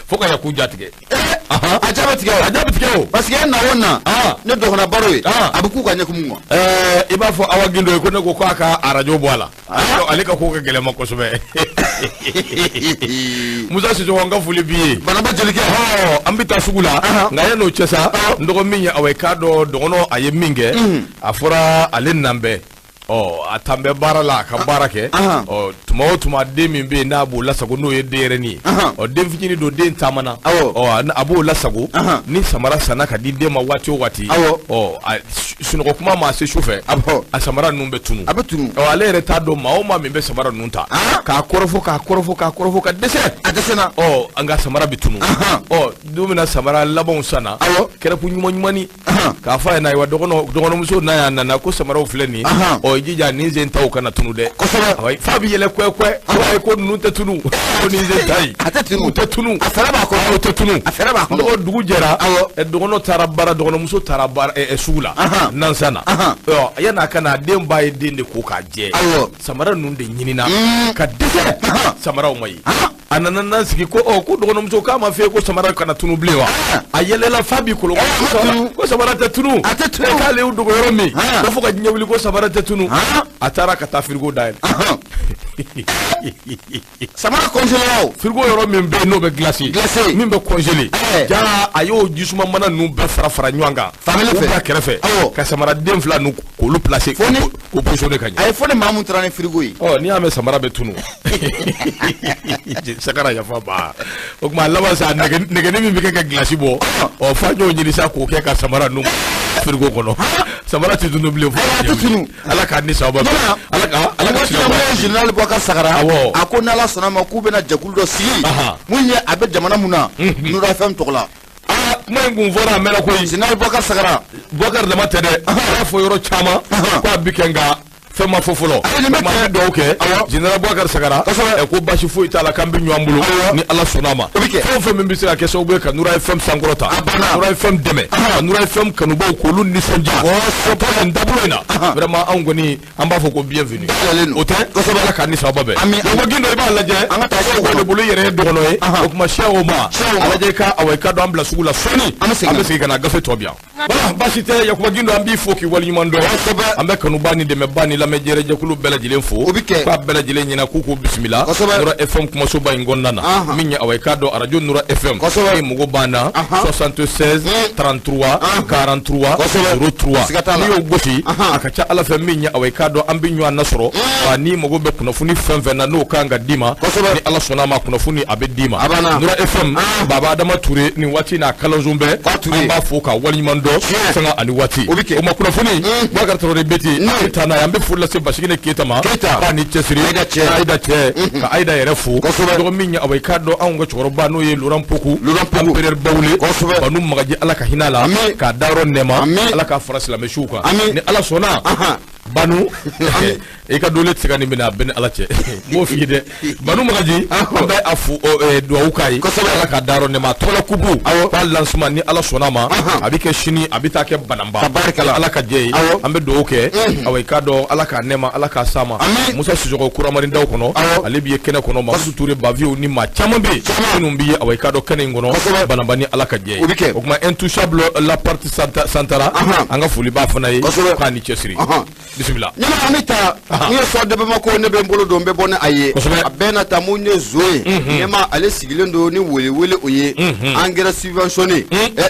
A: fo ka ɲɛ k'u jatigɛ
B: a jaabi tigɛ o parce que e na o na ne dɔgɔnɔ baro ye a bɛ k'u ka ɲɛkumu ma
A: i b'a fɔ Awa Gindo ye ko ne ko k'a ka arajo bɔ a la ale ka ko ka gɛlɛn ma kosɛbɛ Musa Sisoko n ka foli b'i ye
B: Banaba Jelikɛ
A: an bɛ taa sugu la nka yan'o cɛ sa n dɔgɔ min ye awa i k'a dɔn dɔgɔnɔ a ye min kɛ a fɔra ale nan bɛɛ a tan bɛ baara la a ka baara kɛ tuma o tuma den min bɛ yen n'a b'o lasago n'o ye denyɛrɛnin ye den fitinin don den taamana a b'o lasago ni samara sanna ka di den ma waati o waati sunɔgɔ kuma ma se sufɛ a samara ninnu bɛ tunu ale yɛrɛ t'a dɔn maa o maa min bɛ samara ninnu ta k'a kɔrɔfɔ ka dɛsɛ
B: a dɛsɛna
A: an ka samara bɛ tunu don min na samara labanw sanna kɛrɛpu ɲuman k'a fɔ a ye na ayiwa dɔgɔnɔmuso n'a y'a nana ko samaraw filɛ nin ye jija nin sen taw kana tunu dɛ fa bɛ yɛlɛ kwɛkwɛ ko ninnu tɛ tunu ko nin sen ta yi
B: a tɛ tunu
A: a fɛrɛ b'a kɔnɔ o tɛ tunu
B: a fɛrɛ b'a kɔnɔ
A: dugu jɛra dɔgɔnɔ taara baara dɔgɔnɔmuso taara baara sugu la nansa na yan'a ka na den b'a ye den de ko k'a jɛ samara ninnu de ɲinina ka dɛsɛ samaraw ma ye a nana nan sigi ko dɔgɔnɔmuso k'a ma fɛ ko samara kana tunu bilen wa a yɛlɛla fa b'i kolon ko samara tɛ tunu k'ale y'u dogo yɔrɔ min ko fo ka diɲɛ wuli ko samara tɛ tunu a taara ka taa frigo dayɛlɛ
B: samara congélé
A: frigo yɔrɔ min bɛ yen n'o bɛ glacé min bɛ congélé jaa a y'o jisuma mana ninnu bɛɛ fara ɲɔgɔn kan k'u bila kɛrɛfɛ ka samara den fila ninnu k'olu placer k'o positionner ka ɲɛ
B: a ye fɔ ni maa mun taara ni frigo ye
A: n'i y'a mɛn samara bɛ tunu sakara yafa ba o tuma a laban sa nɛgɛnin min bɛ kɛ ka glace bɔ f'a y'o ɲini sa k'o kɛ ka samara ninnu frigo kɔnɔ samara tɛ tunu bilen fo ala k'a ni sababa ala ka
B: général Boubacar Sagara a ko n'Ala sɔnna ma k'u bɛna jɛkulu dɔ sigi mun ye a bɛ jamana mun na Nura FM tɔgɔ la
A: kuma in kun fɔra a mɛnna koyi
B: Général Boubacar Sagara
A: Boubacar dama tɛ dɛ a y'a fɔ yɔrɔ caman ko a bi kɛ nka fɛn ma fɔ fɔlɔ kuma bɛ dɔw kɛ Général Boubacar Sagara ko basi foyi t'a la k'an bɛ ɲɔgɔn bolo ni Ala sɔnna a ma fɛn o fɛn min bɛ se ka kɛ sababu ye ka Nura FM sankɔrɔta Nura FM dɛmɛ ka Nura FM kanubaw k'olu nisɔndiya ka nin taabolo in na vraiment anw kɔni an b'a fɔ ko bienvenue o tɛ Ala k'a ni sababa bɛn o Gindo i b'a lajɛ an ka taa se bolo yɛrɛ ye dɔgɔnɔ ye o kuma siya o ma a lajɛ ka awɔ i ka dɔn an bila sugu la sɔɔni an bɛ segin ka na gafe tɔ bi yan voilà basi tɛ Yakuba Gindo an b'i fo k'i waleɲuman dɔn an bɛ kanuba ni dɛmɛba ni lamɛnjɛrɛ jɛkulu bɛɛ lajɛlen fo k'a bɛɛ lajɛlen ɲɛna k'u k'u bisimila Nura FM kumasoba in kɔnɔna na min ye awɔ i ka dɔn radio Nura FM e mago b'an na 76 33 43 03 n'i y'o gosi a ka ca Ala fɛ min ye awɔ i ka dɔn an bɛ ɲɔgɔn nasɔrɔ n'i mago bɛ kunnafoni fɛn fɛn na n'o kan ka d'i ma ni Ala sɔnna a ma kunnafoni a bɛ d'i ma Nura FM Baba Adama Ture nin waati n'a kalanso bɛɛ an b'a fo ka waleɲuman dɔn sanga ani waati o ma kunnafoni Boubacar Traoré Beti a taa n'a ye an bɛ foli lase Basigine Keyita ma k'a ni cɛsiri Aïda cɛ ka Aïda yɛrɛ fo dɔgɔ min ye awɔ i ka dɔn anw ka cɛkɔrɔba n'o ye Laurent Pokou Empereur Bawule Banu Magaji Ala ka hinɛ a la k'a dayɔrɔ nɛɛma Ala k'a fara silamɛsiw kan ni Ala sɔnna Banu i ka dole tɛ se ka nin minɛ a bɛɛ ni Ala cɛ m'o f'i ye dɛ Banu Magaji an bɛ a fo duwawu k'a ye Ala k'a dayɔrɔ nɛɛma tɔgɔla kubu k'a lancement ni Ala sɔnna a ma a bɛ kɛ sini a bɛ taa kɛ bananba Ala ka jɛ ye an bɛ duwawu kɛ awɔ i ka dɔn Ala k'a nɛɛma Ala k'a s'a ma Musa Sisoko Kuramarindaw kɔnɔ ale b'i ye kɛnɛ kɔnɔ Mamadou Touré Bavieux ni maa caman bɛ yen minnu b'i ye awɔ i ka dɔn kɛnɛ in kɔnɔ bananba ni Ala ka jɛ ye o kuma intouchable la partie Santara an ka foli b'a fana ye k'a ni cɛsiri bisimila
B: ɲama an bɛ taa n ye fɔ dɛbɛma ko ne bɛ n bolo don n bɛ bɔ ni a ye a bɛɛ na ta mun ye zo ye ɲama ale sigilen don ni welewele o ye engrais subventionné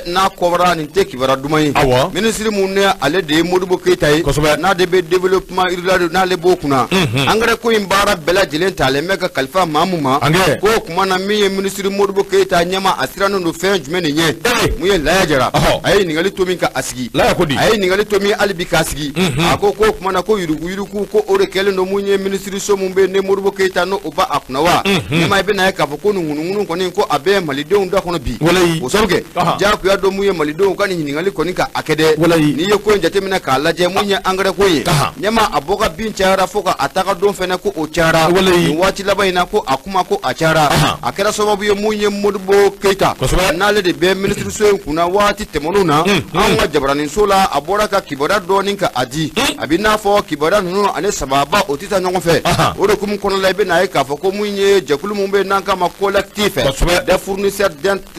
B: n'a kɔbara nin tɛ kibaruya duman ye minisiri mun ne ale de ye Modibo Keyita ye n'a de bɛ développement rural n'ale b'o kunna engrais ko in baara bɛɛ lajɛlen talen bɛ ka kalifa maa mun ma ko o kuma na min ye minisiri Modibo Keyita ɲama a sirannen don fɛn jumɛn de ɲɛ mun ye Laya Jara a ye ɲininkali to min ka a sigi a ye ɲininkali to min hali bi k'a sigi a ko k'o kuma na ko yurugu ko o de kɛlen don mun ye minisiri so mun bɛ yen ne Modibo Keyita n'o o ba a kunna wa ɲama i bɛ na ye k'a fɔ ko nin ŋunuŋunu kɔni ko a bɛ malidenw da kɔnɔ bi o sabu kɛ diyagoya dɔ mun ye malidenw ka nin ɲininkali kɔni ka a kɛ dɛ n'i ye ko in jateminɛ k'a lajɛ mun ye engrais ko ye ɲama a bɔ ka bin cayara fo ka a taga don fɛnɛ ko o cayara nin waati laban in na ko a kuma ko a cayara a kɛra sababu ye mun ye Modibo Keyita n'ale de bɛ minisiri so in kunna waati tɛmɛnenw na an ka jabaranin so la a bɔra ka kibaruya dɔɔni ka a di a bɛ n'a fɔ kibaruya ninnu ani sababa o tɛ taa ɲɔgɔn fɛ o de hukumu kɔnɔ la i bɛ na ye k'a fɔ ko mun ye jɛkulu mun bɛ n'an k'a ma collectif des fournisseurs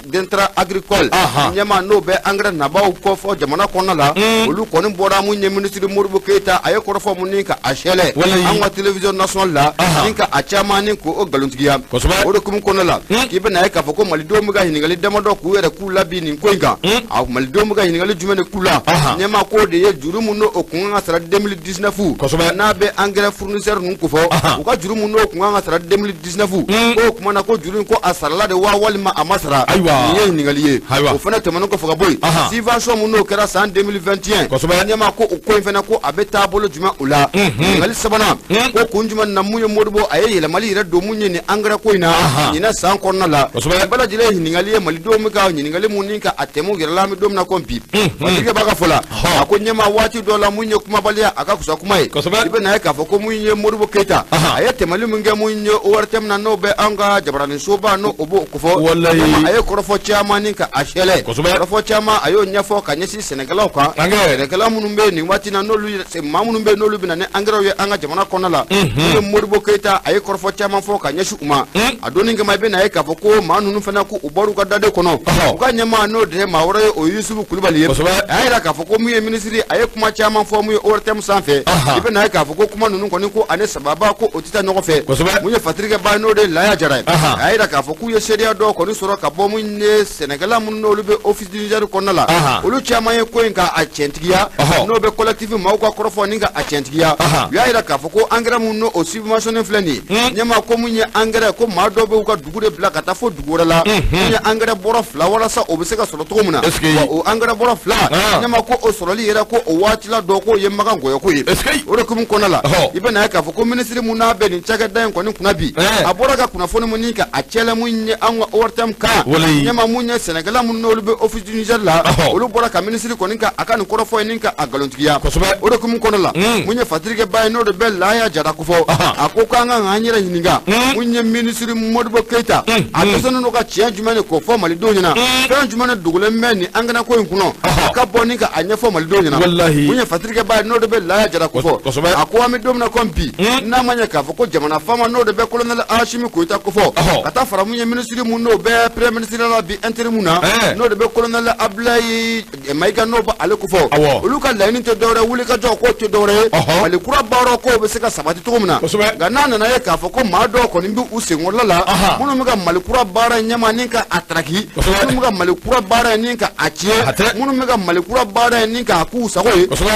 B: d'intrants agricoles ɲɛma n'o bɛ engrais nabaw kɔfɔ jamana kɔnɔna la olu kɔni bɔra mun ye minisiri Modibo Keyita a ye kɔrɔfɔ mun ni ka a sɛlɛ an ka télévision nationale la ni ka a caman ni k'o nkalontigiya o de hukumu kɔnɔna la k'i bɛ na ye k'a fɔ ko malidenw bɛ ka ɲininkali damadɔ k'u yɛrɛ k'u la bi nin ko in kan a malidenw bɛ ka ɲininkali jumɛn de k'u la ɲɛma k'o de ye juru mun n'o kun kan ka sara 2019 n'a bɛ engrais fournisseur ninnu kofɔ u ka juru mun n'o kun kan ka sara 2019 k'o kuma na ko juru in ko a sarala de wa walima a ma sara nin ye ɲininkali ye o fana tɛmɛnen kɔfɛ ka bɔ yen subvention mun n'o kɛra san 2021 ɲɛma ko o ko in fana ko a bɛ taabolo jumɛn o la ɲininkali sabanan ko kun jumɛn na mun ye Modibo a ye yɛlɛmali yɛrɛ don mun ye nin engrais ko in na ɲinɛ san kɔnɔna la bɛɛ lajɛlen ye ɲininkali ye malidenw bɛ ka ɲininkali mun ni ka a tɛmɛ yɛrɛ la an bɛ don min na ko bi matigi b'a ka fɔ la a ko ɲɛma waati dɔ la mun ye kumabaliya a ka fisa kuma ye i bɛ na ye k'a fɔ ko mun ye Modibo Keyita a ye tɛmɛli min kɛ mun ye ORTM na n'o bɛ an ka jabaranin soba n'o o b'o kofɔ a ye kɔrɔfɔ caman ni ka a sɛlɛ kɔrɔfɔ caman a y'o ɲɛfɔ ka ɲɛsin sɛnɛkɛlaw kan sɛnɛkɛla minnu bɛ nin waati na n'olu maa minnu bɛ n'olu bɛ na ni engrais ye an ka jamana kɔnɔna la mun ye Modibo Keyita a ye kɔrɔfɔ caman fɔ ka ɲɛsin u ma a donni kama i bɛ na ye k'a fɔ ko maa ninnu fana ko u bɔra u ka daden kɔnɔ u ka ɲɛmaa n'o de ye maa wɛrɛ ye o ye Yusufu Kulibali ye a y'a jira k'a fɔ ko mun ye minisiri a ye kuma caman fɔ mun ye ORTM sanfɛ i bɛ na ye k'a fɔ ko kuma ninnu kɔni ko ani sababa ko o tɛ taa ɲɔgɔn fɛ mun ye fatirikɛba n'o de ye Laya Jara ye a y'a jira k'a fɔ k'u ye seereya dɔ kɔni sɔrɔ ka bɔ mun ye sɛnɛkɛla minnu n'olu bɛ office du Niger kɔnɔna la olu caman ye ko in ka a tiɲɛtigiya n'o bɛ collectif maaw ka kɔrɔfɔ ni ka a tiɲɛtigiya u y'a jira k'a fɔ ko engrais mun n'o subventionné filɛ nin ye ɲɛma ko mun ye engrais ko maa dɔw bɛ u ka dugu de bila ka taa fo dugu wɛrɛ la mun ye engrais bɔrɔ 2 walasa o bɛ se ka sɔrɔ cogo min na wa o engrais bɔrɔ 2 ɲɛma ko o sɔrɔli yɛrɛ ko o waati la dɔ k'o ye Makan Goyɔ ko ye o de hukumu kɔnɔna la i bɛ na ye k'a fɔ ko minisiri mun n'a bɛ nin cakɛda in kɔni kunna bi a bɔra ka kunnafoni mun ni ka a cɛlɛ mun ye an ka ORTM kan nyama munye Sénégal mun no be office du Niger la olu bora ka ministre ko ninka akani koro fo ninka agalontiya o de kum kono la munye fatrike bay no de bel la ya jada ko fo akoko nga nganyira hininga munye ministre Modibo Keita atosano no ka chia jumane ko fo mali do nyina fe jumane dugule meni angana ko inkuno ka boninka anya fo mali do nyina munye fatrike bay no de bel la ya jada ko fo akwa mi domna kompi na manya ka fo ko jamana fama no de be colonel Ashimi ko ita ko fo kata fara munye ministre mun no be premier ministre la bi interimuna no de be colonel Ablaye Maiga no ba ale ko fo uluka laini to dore wuli ka jo ko to dore mali kura baro ko be se ka sabati to muna ganana na ye ka fo ko ma do ko nimbi usengola la munu muga mali kura bara nyama ninka atraki munu muga mali kura bara ninka achie munu muga mali kura bara ninka ku sago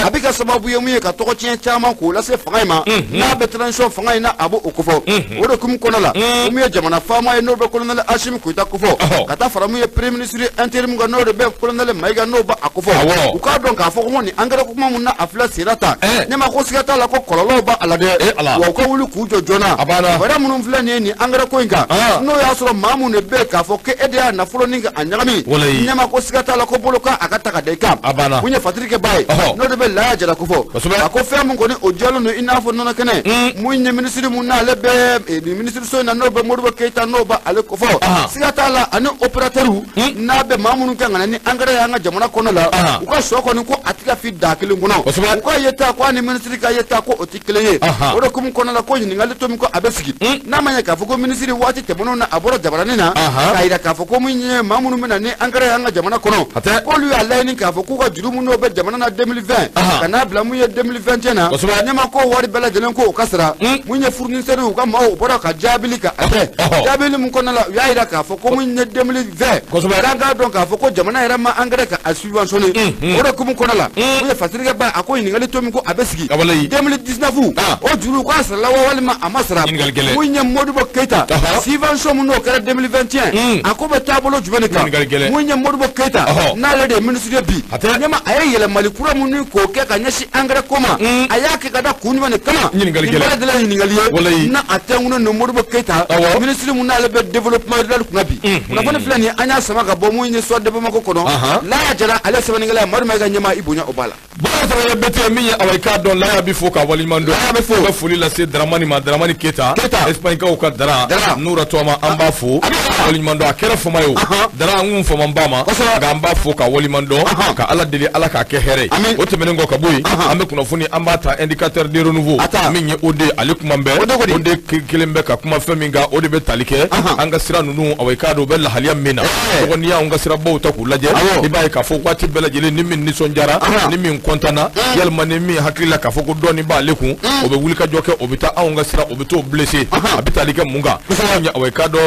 B: abika sababu ye muye ka to ko chien chama ko la se fangaima na be transition fangaina abo okofo odo kum kono la muye jamana fama no be colonel Ashimi ko ita ko fo kata fara muye premier ministre interim ga no be colonel Maiga no ba akofo u ka don ka fo ko ni angara ko mun na afla sirata nyama ko sigata la ko kololo ba alade wa ko wulu ku jojona bara munum fulani ni angara ko inga no ya soro mamu ne be ka fo ke ede na fulo ninga anyami nyama ko sigata la ko boloka akata ka deka kunya fatrike bay no de be la jara ko fo ko fe mun ko ni ojalo no ina fo no kene munye ministre mun na le be ministre so na no be Modibo Keita no ba ale ko fo sigata la ani operateur na be mamu kan ni angara ya nga jamana kono la ko so ko ni ko atika fi dakili ngono ko yeta ko ni ministre ka yeta ko otikile o do kum kono la ko ni ngali to mi ko abesigi na manya ka fo ko ministre wati te bono na aboro jabarani na ka ida ka fo ko munye mamunu mena ni angara ya nga jamana kono ko lu ya ni ka fo ko jurumu no be jamana na 2020 kana bla mu ye 2021 na nyama ko wari bela jelen ko kasra munye fournisseur ko ma o bora ka jabili ka jabili mun kono la ya ida ka fo ko munye 2020 ko so ga don ka fo ko jamana era ma angara ka asubventionné o do kum kono la munye fatirga ba akoy ni ngali to mi ko abesigi 2019 o juru ko asra walma amasra munye Modibo Keita subvention mun no kara 2021 akoba tabolo jubene ka munye Modibo Keita na le de ministre bi nyama ayele malikura mun ko ke ka nyashi angara koma ayake kada kunwa ne kama ni na atenguno no Modibo Keita ministre mun na le be development dal kunabi na bana flani anya sama ka bo munye so de bama ko kono la jara ala sama ni ngala mar ma ga nyama ibunya obala
A: ba sa bete mi awai ka don la bi fo ka wali mando be fo be fuli la se Dramani Keita Espagne ka o ka dara nura to ma amba fo wali mando akera fo mayo dara ngum fo mambama ga amba fo ka wali mando ka ala deli ala ka ke here o te menengo ka boy ambe kuna funi amba ta indicateur de renouveau minye ode alikum mbe ode kilembe ka kuma feminga ode be talike anga sira nunu awai ka do be la haliam mena ko niya anga sira bo ta ku laje ibai ka fo kwati bela jele nimin ni sonjara nimin kontana yalma ni mi hakila ka fo ko doni ba leku o be wulika joke o bita anga sira o bito blessé abita like munga nya awai ka do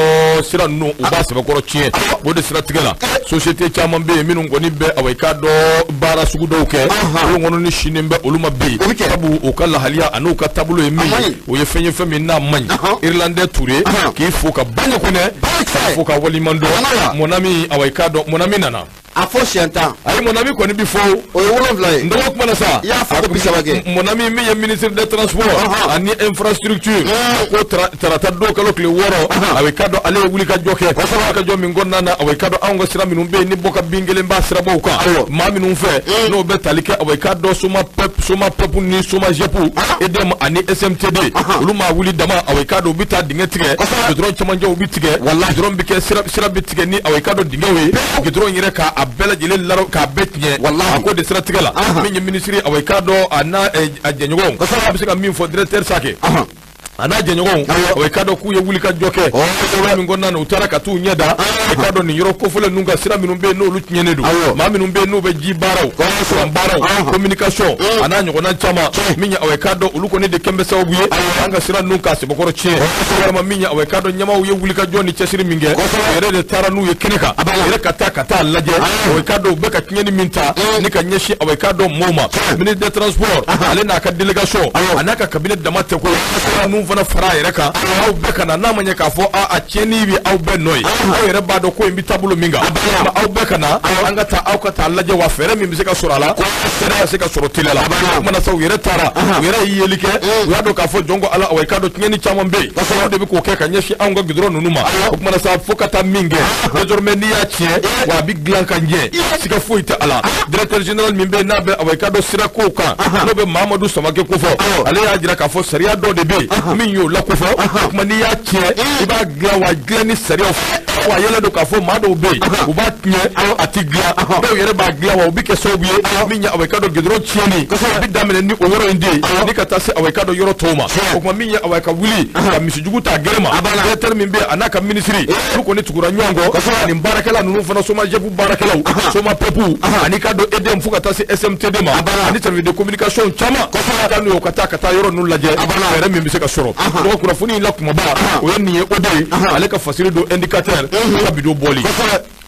A: sira nunu o ba se ba koro chie bode sira tigala société chama be minu ngoni be awai ka do bara sugu do ke o ngono ni shinembe oluma be tabu o kala halia anu ka tabulo e mi o ye fenye femi na man irlandais touré ki fo ka banya ko ne fo ka wali mando monami awai ka do monami nana
B: afo shianta
A: ay monami ko ni bifo
B: o wolon vlay
A: ndo ko mana sa
B: ya fa ko bisabage
A: monami mi ye ministre des transports ani infrastructure ko trata do kalo kle woro awai ka do ale wuli ka joke ka jo mi ngonna na awai ka do ango sira minum be ni boka bingele mba sira boka ma minum fe no be talike awai ka do suma pep ni suma jepu edem ani SMTD uluma wuli dama awai ka do bita dingetige dron chamanjo bitige wallahi dron bike sira bitige ni awai ka do dingewe dron yire ka abela jile laro ka betnye wallahi ko de sira tigala min ministry awai ka do ana ajenyogo ko sa bisika min fo directeur sake ana jenyogon o kado ku ye wuli ka joke o mi ngonna no utara ka tu nyeda e kado ni yoro ko fule nunga sira minum be no lu nyenedu ma minum be no be ji baraw ko baraw communication ana nyogona chama minya o kado uluko ni de kembe sabuye anga sira nunga se bokoro chie ma minya o kado nyama ye wuli ka joni chesiri minge ere de tara nu ye keneka ere kata laje o kado be ka nyeni minta ni ka nyeshi o kado moma ministre de transport ale na ka delegation ana ka cabinet de matte ko nu fana fara yɛrɛ kan aw bɛɛ kana n'a ma ɲɛ k'a fɔ a tiɲɛni bɛ aw bɛɛ nɔ ye aw yɛrɛ b'a dɔn ko in bɛ taabolo min kan aw bɛɛ kana an ka taa aw ka taa lajɛ wa fɛɛrɛ min bɛ se ka sɔrɔ a la fɛɛrɛ ka se ka sɔrɔ teliya la o kumana sa u yɛrɛ taara u yɛrɛ ye yeli kɛ u y'a dɔn k'a fɔ jɔn ko ala awɔ i k'a dɔn tiɲɛni caman bɛ yen aw de bɛ k'o kɛ ka ɲɛsin anw ka gudɔrɔn ninnu ma o kumana sa fo ka taa min kɛ désormais n'i y'a tiɲɛ wa a bɛ dilan ka ɲɛ siga foyi tɛ a la directeur général min bɛ yen n'a bɛ awɔ i k'a dɔn sira kow kan n'o bɛ Mahamadu Samake ko fɔ ale y'a jira k'a fɔ sariya dɔ de bɛ yen min y'o la ko fɔ o kuma n'i y'a tiɲɛ i b'a dilan wa dilan ni sariyaw fɛ wa yɛlɛ don k'a fɔ maa dɔw bɛ yen u b'a tiɲɛ a ti dilan dɔw yɛrɛ b'a dilan wa u bɛ kɛ sababu ye min ye awɔ i k'a dɔn gudɔrɔn tiɲɛni a bɛ daminɛ ni o yɔrɔ in de ye ni ka taa se awɔ i k'a dɔn yɔrɔ tɔw ma o kuma min ye awɔ ka wuli ka misijugu ta gɛrɛ ma directeur min bɛ yen a n'a ka minisiri olu kɔni tugura ɲɔgɔn kɔ ani baarakɛla ninnu fana SOMAGEP baarakɛlaw SOMAPEP ani k'a dɔn EDM fo ka taa se SMTD ma ani service de communication caman ka n'o ka taa yɔrɔ ninnu lajɛ fɛɛrɛ min bɛ se ka sɔrɔ donc kunnafoni in la kumaba o ye nin ye o de ye ale ka fasiri don indicateur ka bidon bɔli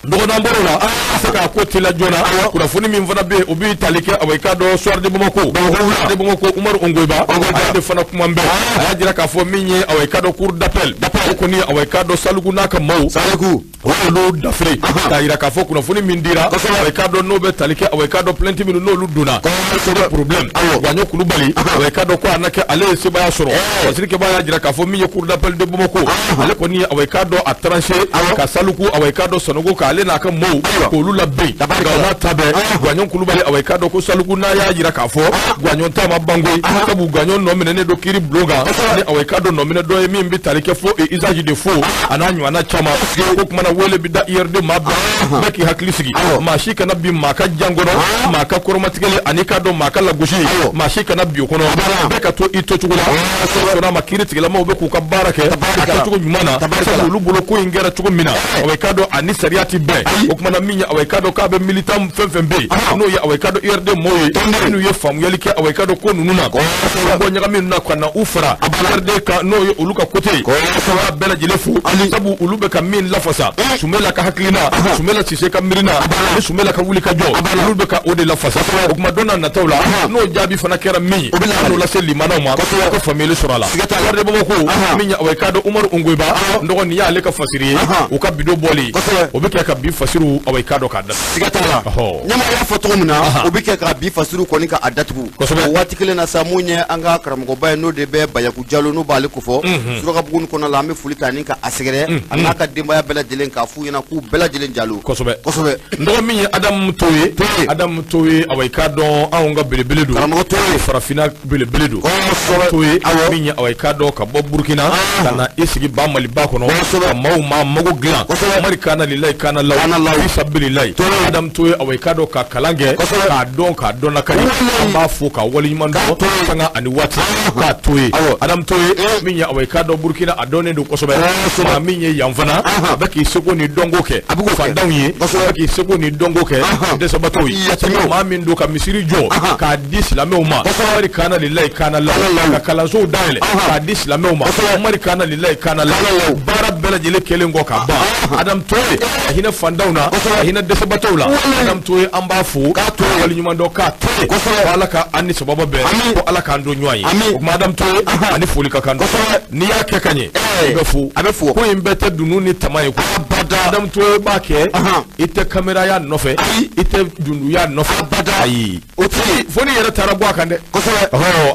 A: dɔgɔdan bɔr'o la a se k'a ko teliya joona kunnafoni min fana bɛ yen o bɛ tali kɛ awɔ i k'a dɔn soir de Bamako de Bamako Umaru Ongoiba ale de fana kuma bɛɛ a y'a jira k'a fɔ min ye awɔ i k'a dɔn cour d'appel o kɔni awɔ i k'a dɔn Saliku n'a ka maaw o y'olu dafiri k'a jira k'a fɔ kunnafoni min dira awɔ i k'a dɔn n'o bɛ tali kɛ awɔ i k'a dɔn plainte minnu n'olu donna problème Gagnon Kulubali awɔ i k'a dɔn ko a na kɛ ale ye sebaya sɔrɔ fasirikɛbaa y'a jira k'a fɔ min ye cour d'appel de Bamako ale kɔni awɔ i k'a dɔn a tranché ka Saliku awɔ i k'a dɔn Sanogo ale n'a ka maaw k'olu labɛn nka o n'a ta bɛɛ Gagnon Kulubali awɔ i k'a dɔn ko Saliku n'a y'a jira k'a fɔ Gagnon ta ma bangoyi sabu Gagnon nɔ minɛnen don kiiri bulon kan ni awɔ i k'a dɔn nɔ minɛ dɔ ye min bɛ tali kɛ fo usage de faux a n'a ɲɔgɔnna caman ko kumana wele bɛ da IRD maa bɛɛ k'i hakili sigi maa si kana bin maa ka jan kɔnɔ maa ka kɔrɔmatigɛli ani k'a dɔn maa ka lagosi maa si kana bin o kɔnɔ bɛɛ ka to i tocogo la sɔrɔ ma kiiri tigilamaw bɛ k'u ka baara kɛ a kɛcogo ɲuman na sabu olu bolo ko in kɛra cogo min na awɔ i k'a dɔn ani sariya ti bɛn o kumana min ye awɔ i k'a dɔn k'a bɛ militant fɛn fɛn bɛ yen n'o ye awɔ i k'a dɔn IRD mɔɔw ye minnu ye faamuyali kɛ awɔ i k'a dɔn ko ninnu na bɔ ɲagami ninnu na ka na u fara IRD kan n'o ye olu ka côté ye a bɛɛ lajɛlen fo sabu olu bɛ ka min lafasa Sumela ka hakilina Sumela Sise ka miirina ni Sumela ka wuli ka jɔ olu bɛ ka o de lafasa o kuma don n'a nataw la n'o jaabi fana kɛra min ye o bɛ na lase limanaw ma ka faamuyali sɔrɔ a la IRD Bamako min ye awɔ i k'a dɔn Umaru Ongoiba dɔgɔ nin y'ale ka fasiri ye u ka bidon bɔli o bɛ kɛ ka bi fasiru awɔ i k'a dɔn k'a datugu siga t'a la ɲama y'a fɔ cogo min na o bɛ kɛ ka bi fasiru kɔni ka a datugu o waati kelen na sa mun ye an ka karamɔgɔba ye n'o de bɛ Bayaku Jalo n'o b'ale ko fɔ Surakabugu kɔnɔ la an bɛ foli ta ni ka a sɛgɛrɛ a n'a ka denbaya bɛɛ lajɛlen k'a f'u ɲɛna k'u bɛɛ lajɛlen jalo kosɛbɛ nɔgɔ min ye Adamu Toye awɔ i k'a dɔn anw ka belebele don karamɔgɔ Toye farafinna belebele don Toye min ye awɔ i k'a dɔn ka bɔ Burukina ka na i sigi ba Maliba kɔnɔ ka maaw maa mago dilan mari kana lilayi kana law isabililayi Adamu Toye awɔ i k'a dɔn ka kalan kɛ k'a dɔn lakari an b'a fo ka waleɲuman dɔn sanga ani waati k'a Toye Adamu Toye min ye awɔ i k'a dɔn Burukina a dɔnnen don kosɛbɛ maa min ye yan fana a bɛ k'i seko ni dɔnko kɛ fantanw ye a bɛ k'i seko ni dɔnko kɛ dɛsɛbaatɔw ye maa min don ka misiri jɔ k'a di silamɛw ma mari kana lilayi kana law ka kalansow dayɛlɛ k'a di silamɛw ma mari kana lilayi kana law baara bɛɛ lajɛlen kɛlen kɔ ka ban Adamu Toye a hinɛ fantanw na a hinɛ dɛsɛbaatɔw la Adamu Toye an b'a fo k'a to waleɲuman dɔn k'a to ko ala ka an ni sababa bɛn ko ala k'an don ɲɔgɔn ye o kuma Adamu Toye ani foli ka kan n'i y'a kɛ ka ɲɛ a bɛ fo ko in bɛɛ tɛ dunun ni tama ye ko Adamu Toye b'a kɛ i tɛ kameraya nɔfɛ i tɛ dunduya nɔfɛ ayi o tɛ fo ni yɛrɛ taara bɔ a kan dɛ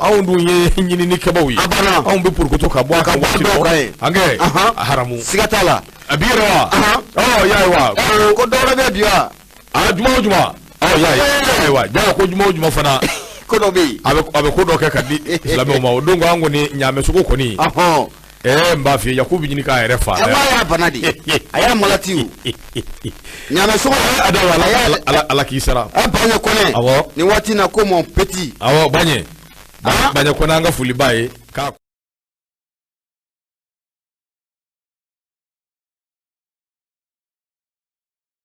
A: anw dun ye ɲininikɛbaw ye anw bɛ purukutu ka bɔ a kan waati dɔ an kɛ a haramu siga t'a la a b'i yɛrɛ wa y'a ye wa ko dɔ wɛrɛ bɛ bi wa juma o juma y'a ye wa jaa ko juma o juma fana ko dɔ bɛ yen a bɛ ko dɔ kɛ ka di silamɛw ma o don ko an kɔni ɲaamɛsogo kɔni n b'a f'i ye Yakubu ɲini k'a yɛrɛ fa a y'a bana de a y'a malati o ɲaamɛsogo ala k'i sara Baɲɛ Kɔnɛ awɔ nin waati in na ko mon petit awɔ Baɲɛ Kɔnɛ an ka foli b'a ye